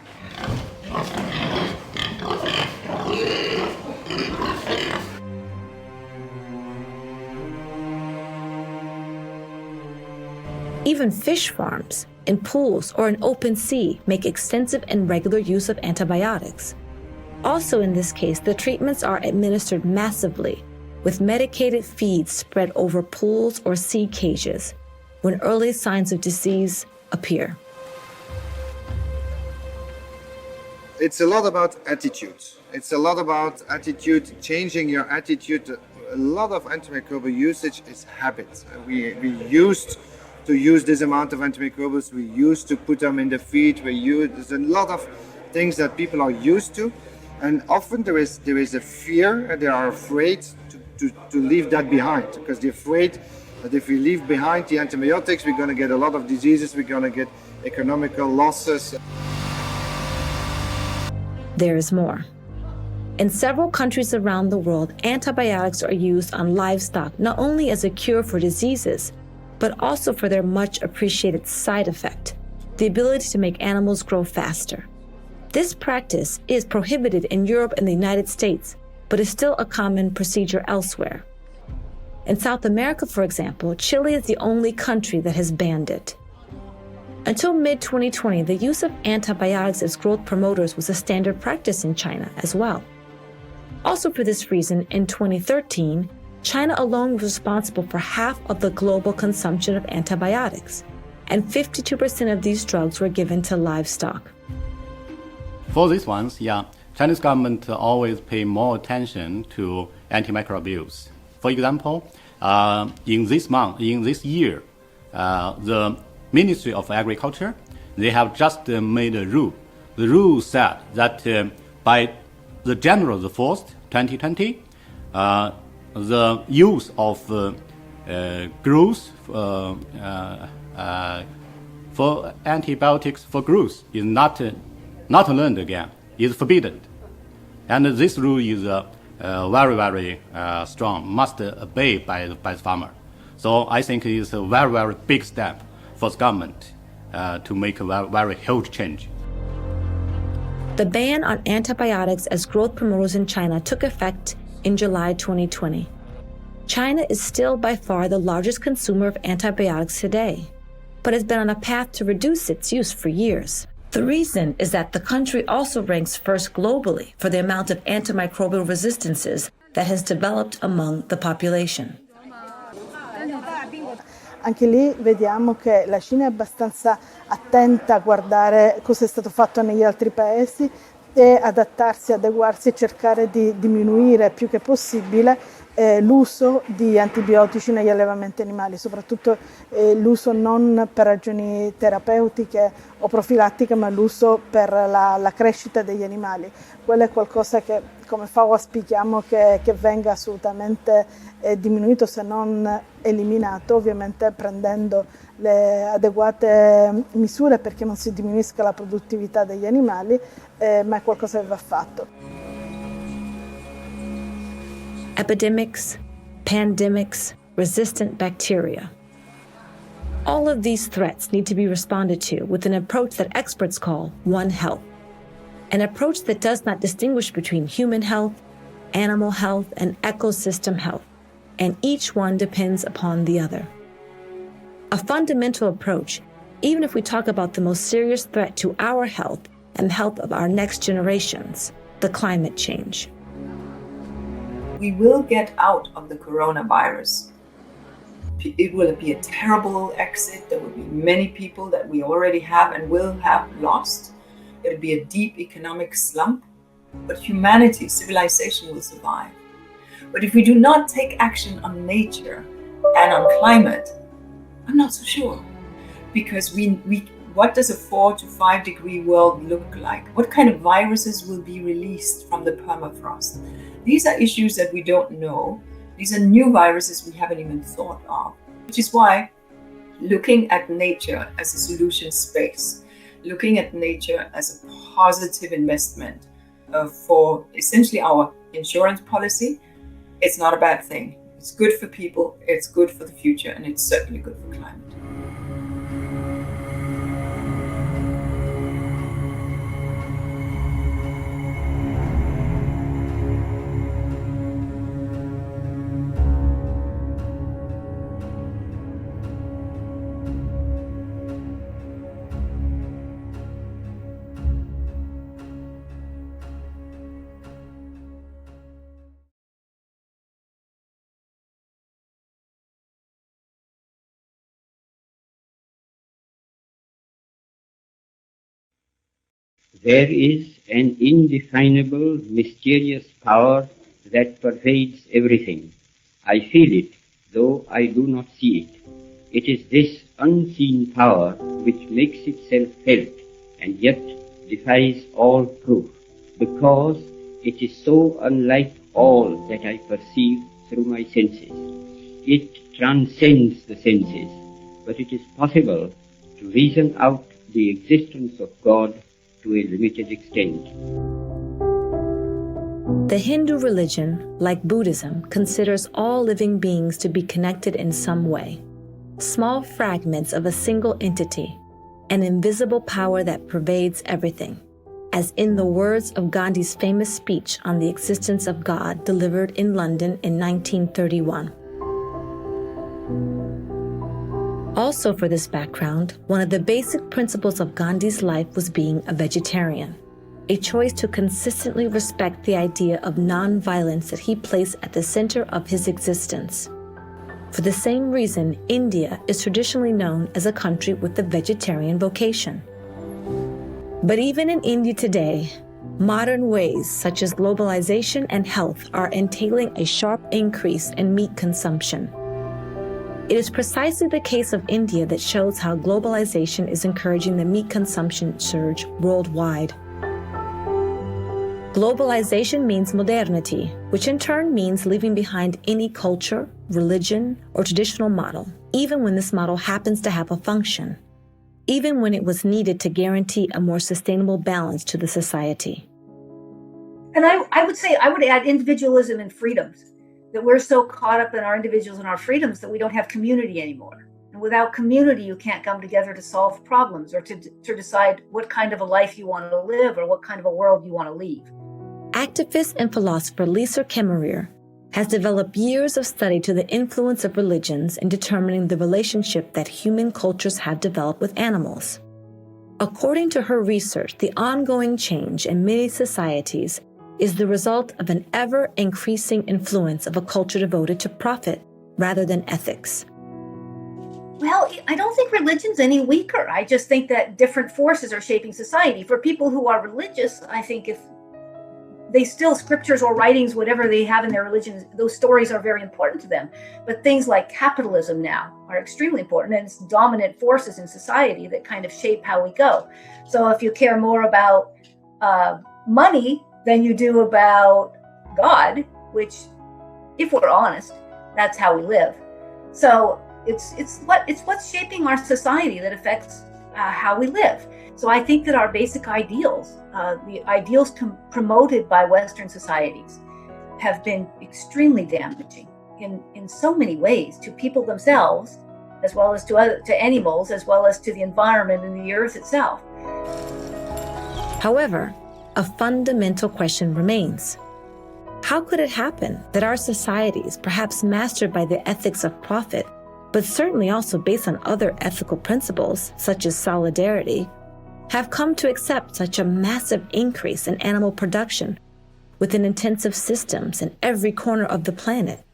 Even fish farms, in pools or in open sea, make extensive and regular use of antibiotics. Also in this case, the treatments are administered massively, with medicated feeds spread over pools or sea cages when early signs of disease appear. It's a lot about attitude. It's a lot about attitude, changing your attitude. A lot of antimicrobial usage is habit. We used to use this amount of antimicrobials. We used to put them in the feed. There's a lot of things that people are used to, and often there is a fear, and they are afraid to leave that behind, because they're afraid that if we leave behind the antibiotics, we're going to get a lot of diseases, we're going to get economical losses. There is more. In several countries around the world, antibiotics are used on livestock not only as a cure for diseases, but also for their much appreciated side effect, the ability to make animals grow faster. This practice is prohibited in Europe and the United States, but is still a common procedure elsewhere. In South America, for example, Chile is the only country that has banned it. Until mid-2020, the use of antibiotics as growth promoters was a standard practice in China as well. Also for this reason, in 2013, China alone was responsible for half of the global consumption of antibiotics, and 52% of these drugs were given to livestock. For these ones, Chinese government always pay more attention to antimicrobials. For example, in this year, the Ministry of Agriculture, they have just made a rule. The rule said that by the January 4th, 2020, the use of growth for antibiotics for growth is not learned again, is forbidden. And this rule is very, very strong, must obey by the farmer. So I think it is a very, very big step for the government to make a very, very huge change. The ban on antibiotics as growth promoters in China took effect in July 2020. China is still by far the largest consumer of antibiotics today, but has been on a path to reduce its use for years. The reason is that the country also ranks first globally for the amount of antimicrobial resistances that has developed among the population. Anche lì vediamo che la Cina è abbastanza attenta a guardare cosa è stato fatto negli altri paesi e adattarsi, adeguarsi e cercare di diminuire più che possibile l'uso di antibiotici negli allevamenti animali, soprattutto l'uso non per ragioni terapeutiche o profilattiche, ma l'uso per la crescita degli animali. Quello è qualcosa che come FAO auspichiamo che venga assolutamente diminuito, se non eliminato, ovviamente prendendo le adeguate misure perché non si diminuisca la produttività degli animali, ma è qualcosa che va fatto. Epidemics, pandemics, resistant bacteria. All of these threats need to be responded to with an approach that experts call One Health, an approach that does not distinguish between human health, animal health, and ecosystem health, and each one depends upon the other. A fundamental approach, even if we talk about the most serious threat to our health and the health of our next generations, the climate change. We will get out of the coronavirus. It will be a terrible exit. There will be many people that we already have and will have lost. It will be a deep economic slump, but humanity, civilization will survive. But if we do not take action on nature and on climate, I'm not so sure. Because what does a 4 to 5 degree world look like? What kind of viruses will be released from the permafrost? These are issues that we don't know. These are new viruses we haven't even thought of, which is why looking at nature as a solution space, looking at nature as a positive investment for essentially our insurance policy, it's not a bad thing. It's good for people, it's good for the future, and it's certainly good for climate. There is an indefinable, mysterious power that pervades everything. I feel it, though I do not see it. It is this unseen power which makes itself felt and yet defies all proof, because it is so unlike all that I perceive through my senses. It transcends the senses, but it is possible to reason out the existence of God to a limited extent. The Hindu religion, like Buddhism, considers all living beings to be connected in some way. Small fragments of a single entity, an invisible power that pervades everything, as in the words of Gandhi's famous speech on the existence of God delivered in London in 1931. Also for this background, one of the basic principles of Gandhi's life was being a vegetarian, a choice to consistently respect the idea of non-violence that he placed at the center of his existence. For the same reason, India is traditionally known as a country with a vegetarian vocation. But even in India today, modern ways such as globalization and health are entailing a sharp increase in meat consumption. It is precisely the case of India that shows how globalization is encouraging the meat consumption surge worldwide. Globalization means modernity, which in turn means leaving behind any culture, religion, or traditional model, even when this model happens to have a function, even when it was needed to guarantee a more sustainable balance to the society. And I would add individualism and freedoms, that we're so caught up in our individuals and our freedoms that we don't have community anymore. And without community, you can't come together to solve problems or to decide what kind of a life you want to live or what kind of a world you want to leave. Activist and philosopher Lisa Kemmerer has developed years of study to the influence of religions in determining the relationship that human cultures have developed with animals. According to her research, the ongoing change in many societies is the result of an ever-increasing influence of a culture devoted to profit rather than ethics. Well, I don't think religion's any weaker. I just think that different forces are shaping society. For people who are religious, I think if they still, scriptures or writings, whatever they have in their religion, those stories are very important to them. But things like capitalism now are extremely important, and it's dominant forces in society that kind of shape how we go. So if you care more about money than you do about God, which, if we're honest, that's how we live. So it's what's shaping our society that affects how we live. So I think that our basic ideals, the ideals promoted by Western societies, have been extremely damaging in so many ways to people themselves, as well as to animals, as well as to the environment and the earth itself. However, a fundamental question remains. How could it happen that our societies, perhaps mastered by the ethics of profit, but certainly also based on other ethical principles, such as solidarity, have come to accept such a massive increase in animal production within intensive systems in every corner of the planet?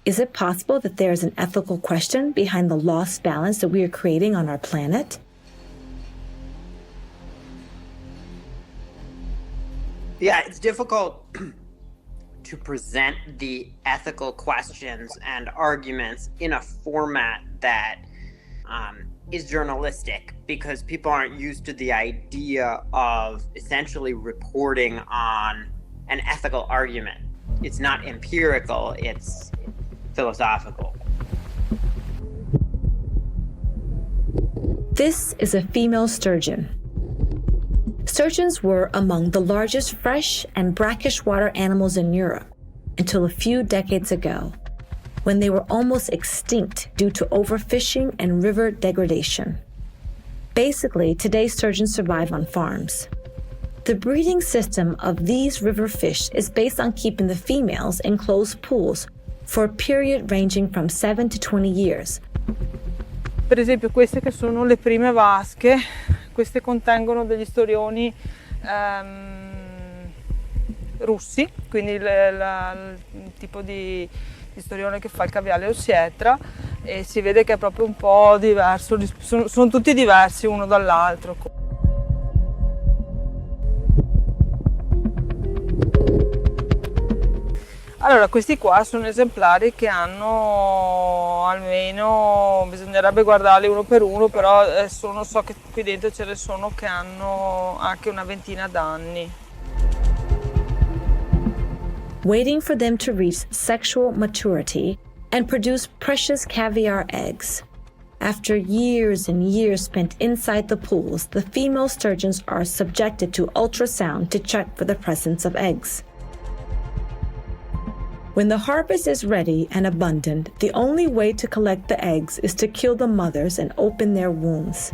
Is it possible that there is an ethical question behind the lost balance that we are creating on our planet? Yeah, it's difficult to present the ethical questions and arguments in a format that is journalistic, because people aren't used to the idea of essentially reporting on an ethical argument. It's not empirical, it's philosophical. This is a female sturgeon. Sturgeons were among the largest fresh and brackish water animals in Europe until a few decades ago, when they were almost extinct due to overfishing and river degradation. Basically, today sturgeons survive on farms. The breeding system of these river fish is based on keeping the females in closed pools for a period ranging from 7 to 20 years. Per esempio queste che sono le prime vasche, queste contengono degli storioni russi, quindi il tipo di storione che fa il caviale ossietra, e si vede che è proprio un po' diverso, sono tutti diversi uno dall'altro. Allora, questi qua sono esemplari che hanno almeno, bisognerebbe guardarli uno per uno, però so che qui dentro ce ne sono che hanno anche una ventina d'anni. Waiting for them to reach sexual maturity and produce precious caviar eggs. After years and years spent inside the pools, the female sturgeons are subjected to ultrasound to check for the presence of eggs. When the harvest is ready and abundant, the only way to collect the eggs is to kill the mothers and open their wombs.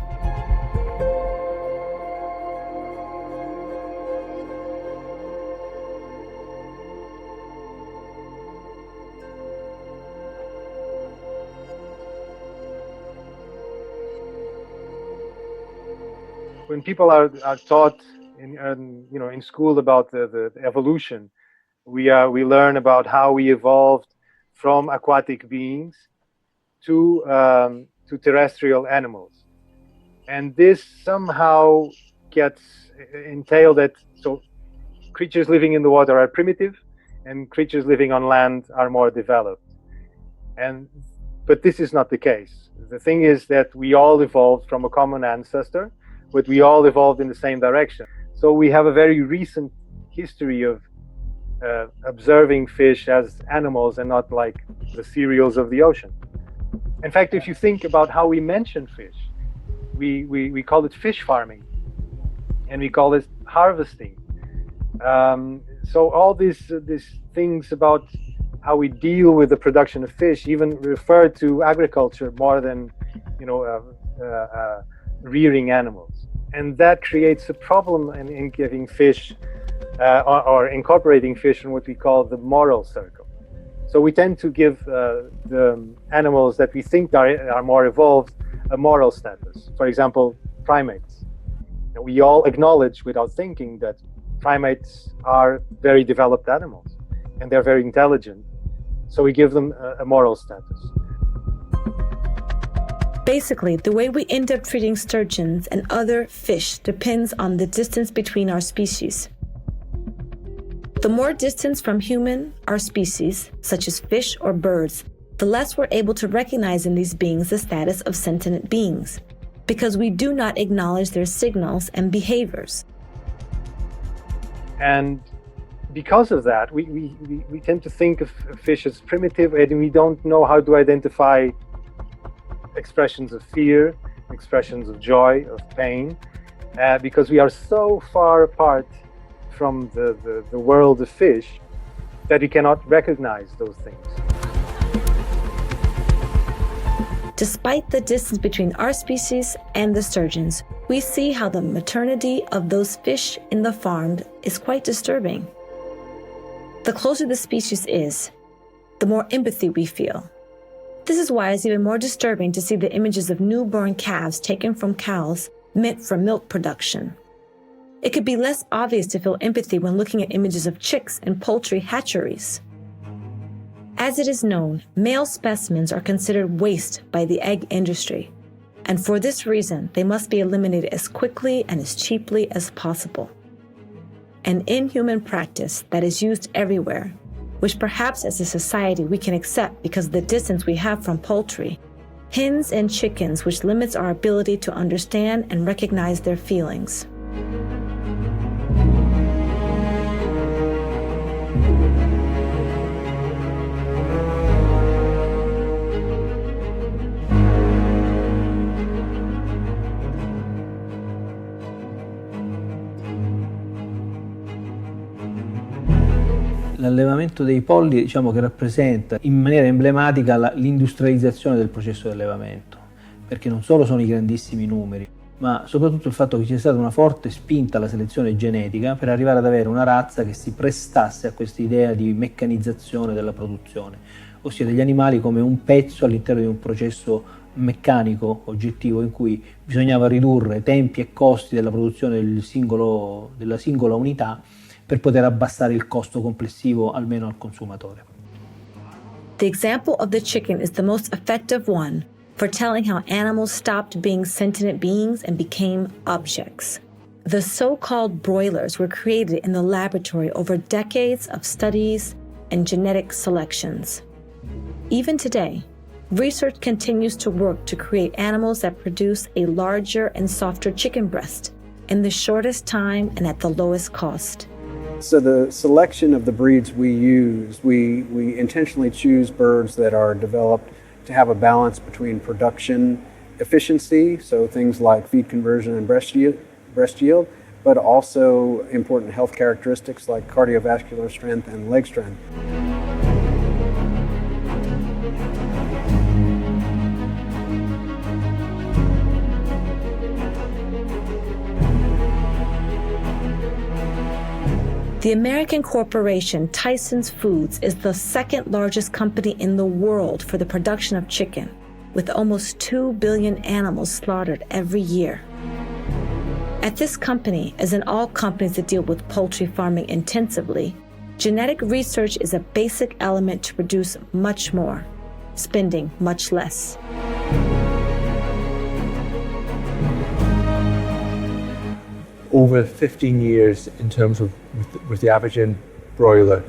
When people are taught in school about the evolution, we learn about how we evolved from aquatic beings to terrestrial animals, and this somehow gets entailed that so creatures living in the water are primitive, and creatures living on land are more developed. But this is not the case. The thing is that we all evolved from a common ancestor, but we all evolved in the same direction. So we have a very recent history of observing fish as animals and not like the cereals of the ocean. In fact, if you think about how we mention fish, we call it fish farming, and we call it harvesting. So all these things about how we deal with the production of fish even refer to agriculture more than rearing animals. And that creates a problem in giving fish or incorporating fish in what we call the moral circle. So we tend to give the animals that we think are more evolved a moral status. For example, primates. And we all acknowledge without thinking that primates are very developed animals and they're very intelligent. So we give them a moral status. Basically, the way we end up treating sturgeons and other fish depends on the distance between our species. The more distance from our species, such as fish or birds, the less we're able to recognize in these beings the status of sentient beings, because we do not acknowledge their signals and behaviors. And because of that, we tend to think of fish as primitive, and we don't know how to identify expressions of fear, expressions of joy, of pain, because we are so far apart from the world of fish that we cannot recognize those things. Despite the distance between our species and the sturgeons, we see how the maternity of those fish in the farm is quite disturbing. The closer the species is, the more empathy we feel. This is why it's even more disturbing to see the images of newborn calves taken from cows meant for milk production. It could be less obvious to feel empathy when looking at images of chicks in poultry hatcheries. As it is known, male specimens are considered waste by the egg industry, and for this reason, they must be eliminated as quickly and as cheaply as possible. An inhuman practice that is used everywhere, which perhaps as a society we can accept because of the distance we have from poultry, hens and chickens, which limits our ability to understand and recognize their feelings. L'allevamento dei polli diciamo che rappresenta in maniera emblematica l'industrializzazione del processo di allevamento, perché non solo sono i grandissimi numeri, ma soprattutto il fatto che ci sia stata una forte spinta alla selezione genetica per arrivare ad avere una razza che si prestasse a questa idea di meccanizzazione della produzione, ossia degli animali come un pezzo all'interno di un processo meccanico oggettivo in cui bisognava ridurre tempi e costi della produzione della singola unità per poter abbassare il costo complessivo almeno al consumatore. The example of the chicken is the most effective one for telling how animals stopped being sentient beings and became objects. The so-called broilers were created in the laboratory over decades of studies, and genetic selections. Even today, research continues to work to create animals that produce a larger and softer chicken breast in the shortest time and at the lowest cost. So the selection of the breeds we use, we intentionally choose birds that are developed to have a balance between production efficiency, so things like feed conversion and breast yield, but also important health characteristics like cardiovascular strength and leg strength. The American corporation Tyson's Foods is the second largest company in the world for the production of chicken, with almost 2 billion animals slaughtered every year. At this company, as in all companies that deal with poultry farming intensively, genetic research is a basic element to produce much more, spending much less. Over 15 years, in terms of with the average broiler,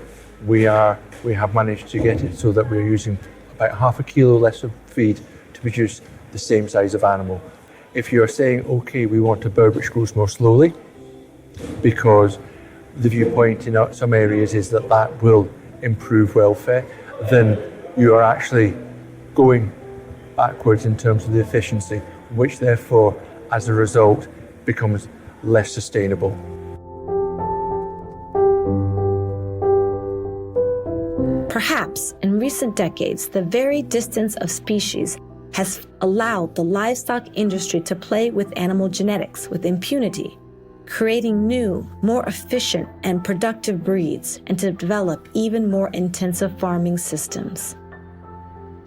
we have managed to get it so that we're using about half a kilo less of feed to produce the same size of animal. If you're saying, okay, we want a bird which grows more slowly, because the viewpoint in some areas is that that will improve welfare, then you are actually going backwards in terms of the efficiency, which therefore, as a result, becomes less sustainable. Perhaps in recent decades, the very distance of species has allowed the livestock industry to play with animal genetics with impunity, creating new, more efficient and productive breeds, and to develop even more intensive farming systems.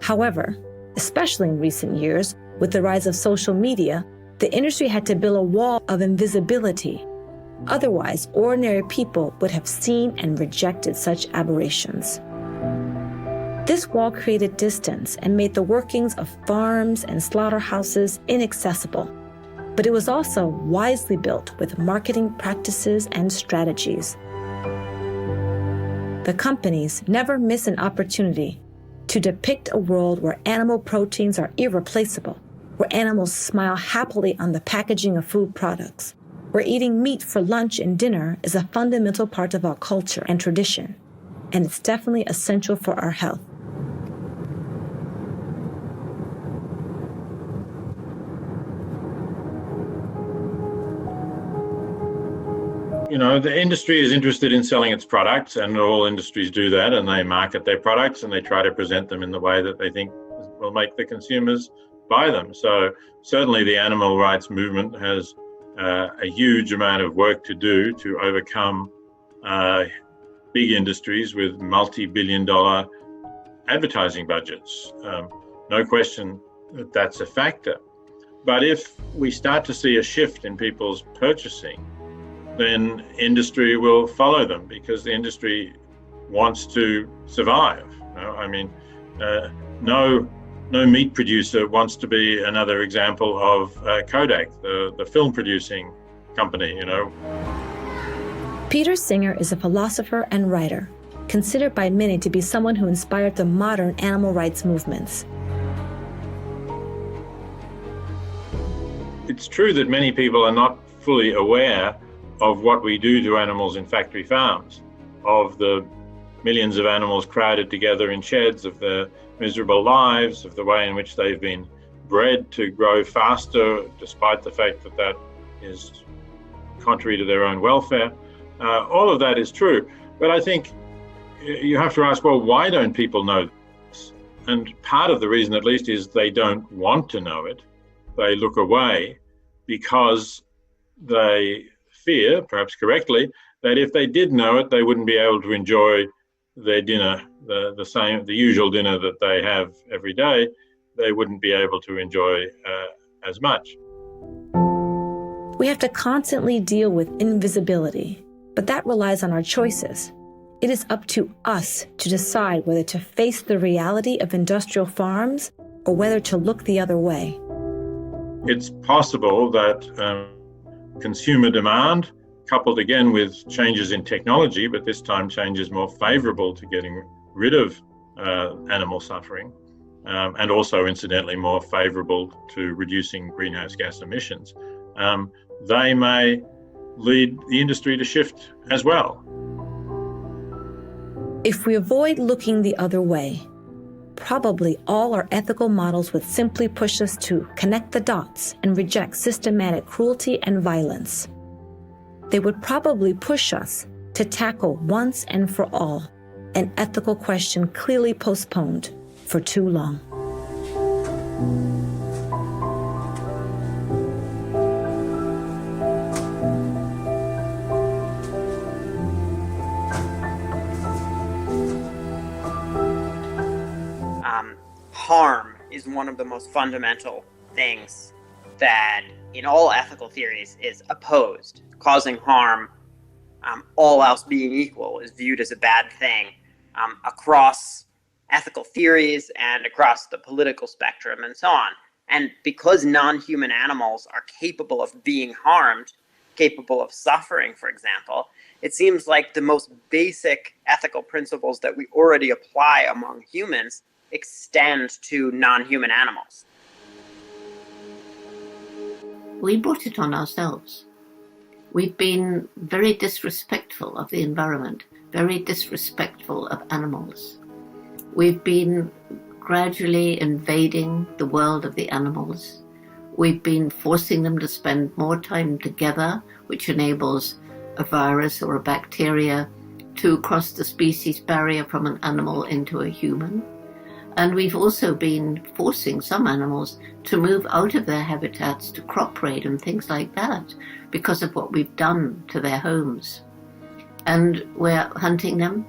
However, especially in recent years, with the rise of social media, the industry had to build a wall of invisibility. Otherwise, ordinary people would have seen and rejected such aberrations. This wall created distance and made the workings of farms and slaughterhouses inaccessible. But it was also wisely built with marketing practices and strategies. The companies never miss an opportunity to depict a world where animal proteins are irreplaceable, where animals smile happily on the packaging of food products, where eating meat for lunch and dinner is a fundamental part of our culture and tradition, and it's definitely essential for our health. You know, the industry is interested in selling its products, and all industries do that, and they market their products and they try to present them in the way that they think will make the consumers buy them. So certainly the animal rights movement has a huge amount of work to do to overcome big industries with multi-billion-dollar advertising budgets. No question that that's a factor. But if we start to see a shift in people's purchasing, then industry will follow them, because the industry wants to survive. I mean, no meat producer wants to be another example of Kodak, the film producing company, you know. Peter Singer is a philosopher and writer, considered by many to be someone who inspired the modern animal rights movements. It's true that many people are not fully aware of what we do to animals in factory farms, of the millions of animals crowded together in sheds, of their miserable lives, of the way in which they've been bred to grow faster, despite the fact that that is contrary to their own welfare. All of that is true. But I think you have to ask, well, why don't people know this? And part of the reason, at least, is they don't want to know it. They look away because they fear, perhaps correctly, that if they did know it, they wouldn't be able to enjoy their dinner, the usual dinner that they have every day. They wouldn't be able to enjoy as much. We have to constantly deal with invisibility, but that relies on our choices. It is up to us to decide whether to face the reality of industrial farms or whether to look the other way. It's possible that consumer demand coupled again with changes in technology, but this time changes more favorable to getting rid of animal suffering, and also incidentally more favorable to reducing greenhouse gas emissions, they may lead the industry to shift as well. If we avoid looking the other way, probably all our ethical models would simply push us to connect the dots and reject systematic cruelty and violence. They would probably push us to tackle once and for all an ethical question clearly postponed for too long. Harm is one of the most fundamental things that in all ethical theories is opposed. Causing harm, all else being equal, is viewed as a bad thing across ethical theories and across the political spectrum and so on. And because non-human animals are capable of being harmed, capable of suffering, for example, it seems like the most basic ethical principles that we already apply among humans extend to non-human animals. We brought it on ourselves. We've been very disrespectful of the environment, very disrespectful of animals. We've been gradually invading the world of the animals. We've been forcing them to spend more time together, which enables a virus or a bacteria to cross the species barrier from an animal into a human. And we've also been forcing some animals to move out of their habitats to crop raid and things like that because of what we've done to their homes. And we're hunting them,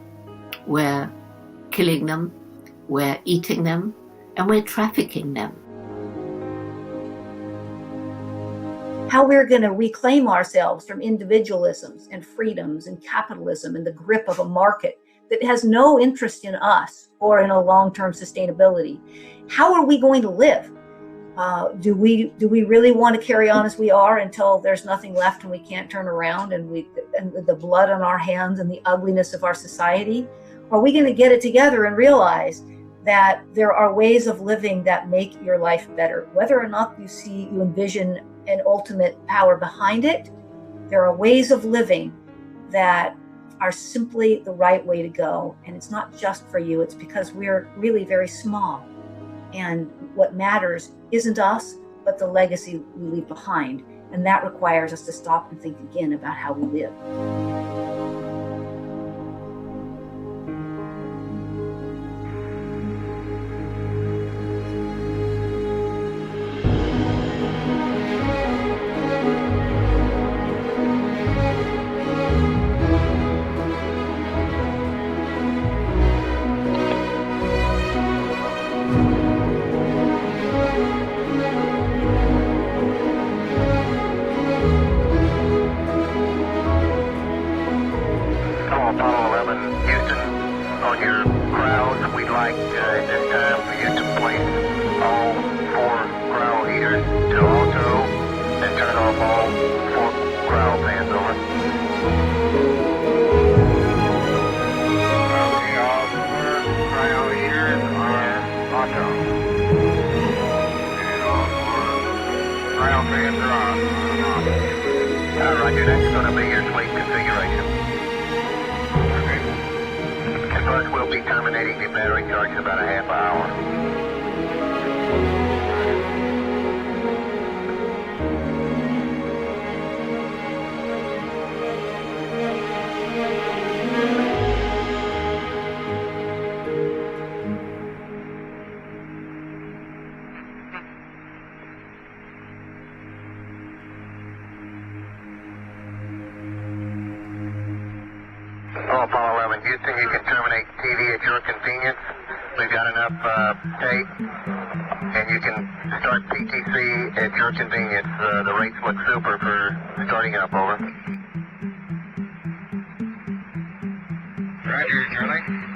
we're killing them, we're eating them, and we're trafficking them. How we're going to reclaim ourselves from individualisms and freedoms and capitalism and the grip of a market that has no interest in us or in a long-term sustainability. How are we going to live? Do we really want to carry on as we are until there's nothing left and we can't turn around and the blood on our hands and the ugliness of our society? Or are we going to get it together and realize that there are ways of living that make your life better? Whether or not you envision an ultimate power behind it, there are ways of living that are simply the right way to go. And it's not just for you, it's because we're really very small. And what matters isn't us, but the legacy we leave behind. And that requires us to stop and think again about how we live. Roger, that's going to be your fleet configuration. First, we'll be terminating the battery charge in about a half hour. Apollo 11, Houston, you can terminate TV at your convenience. We've got enough tape, and you can start PTC at your convenience. The rates look super for starting up, over. Roger, Charlie.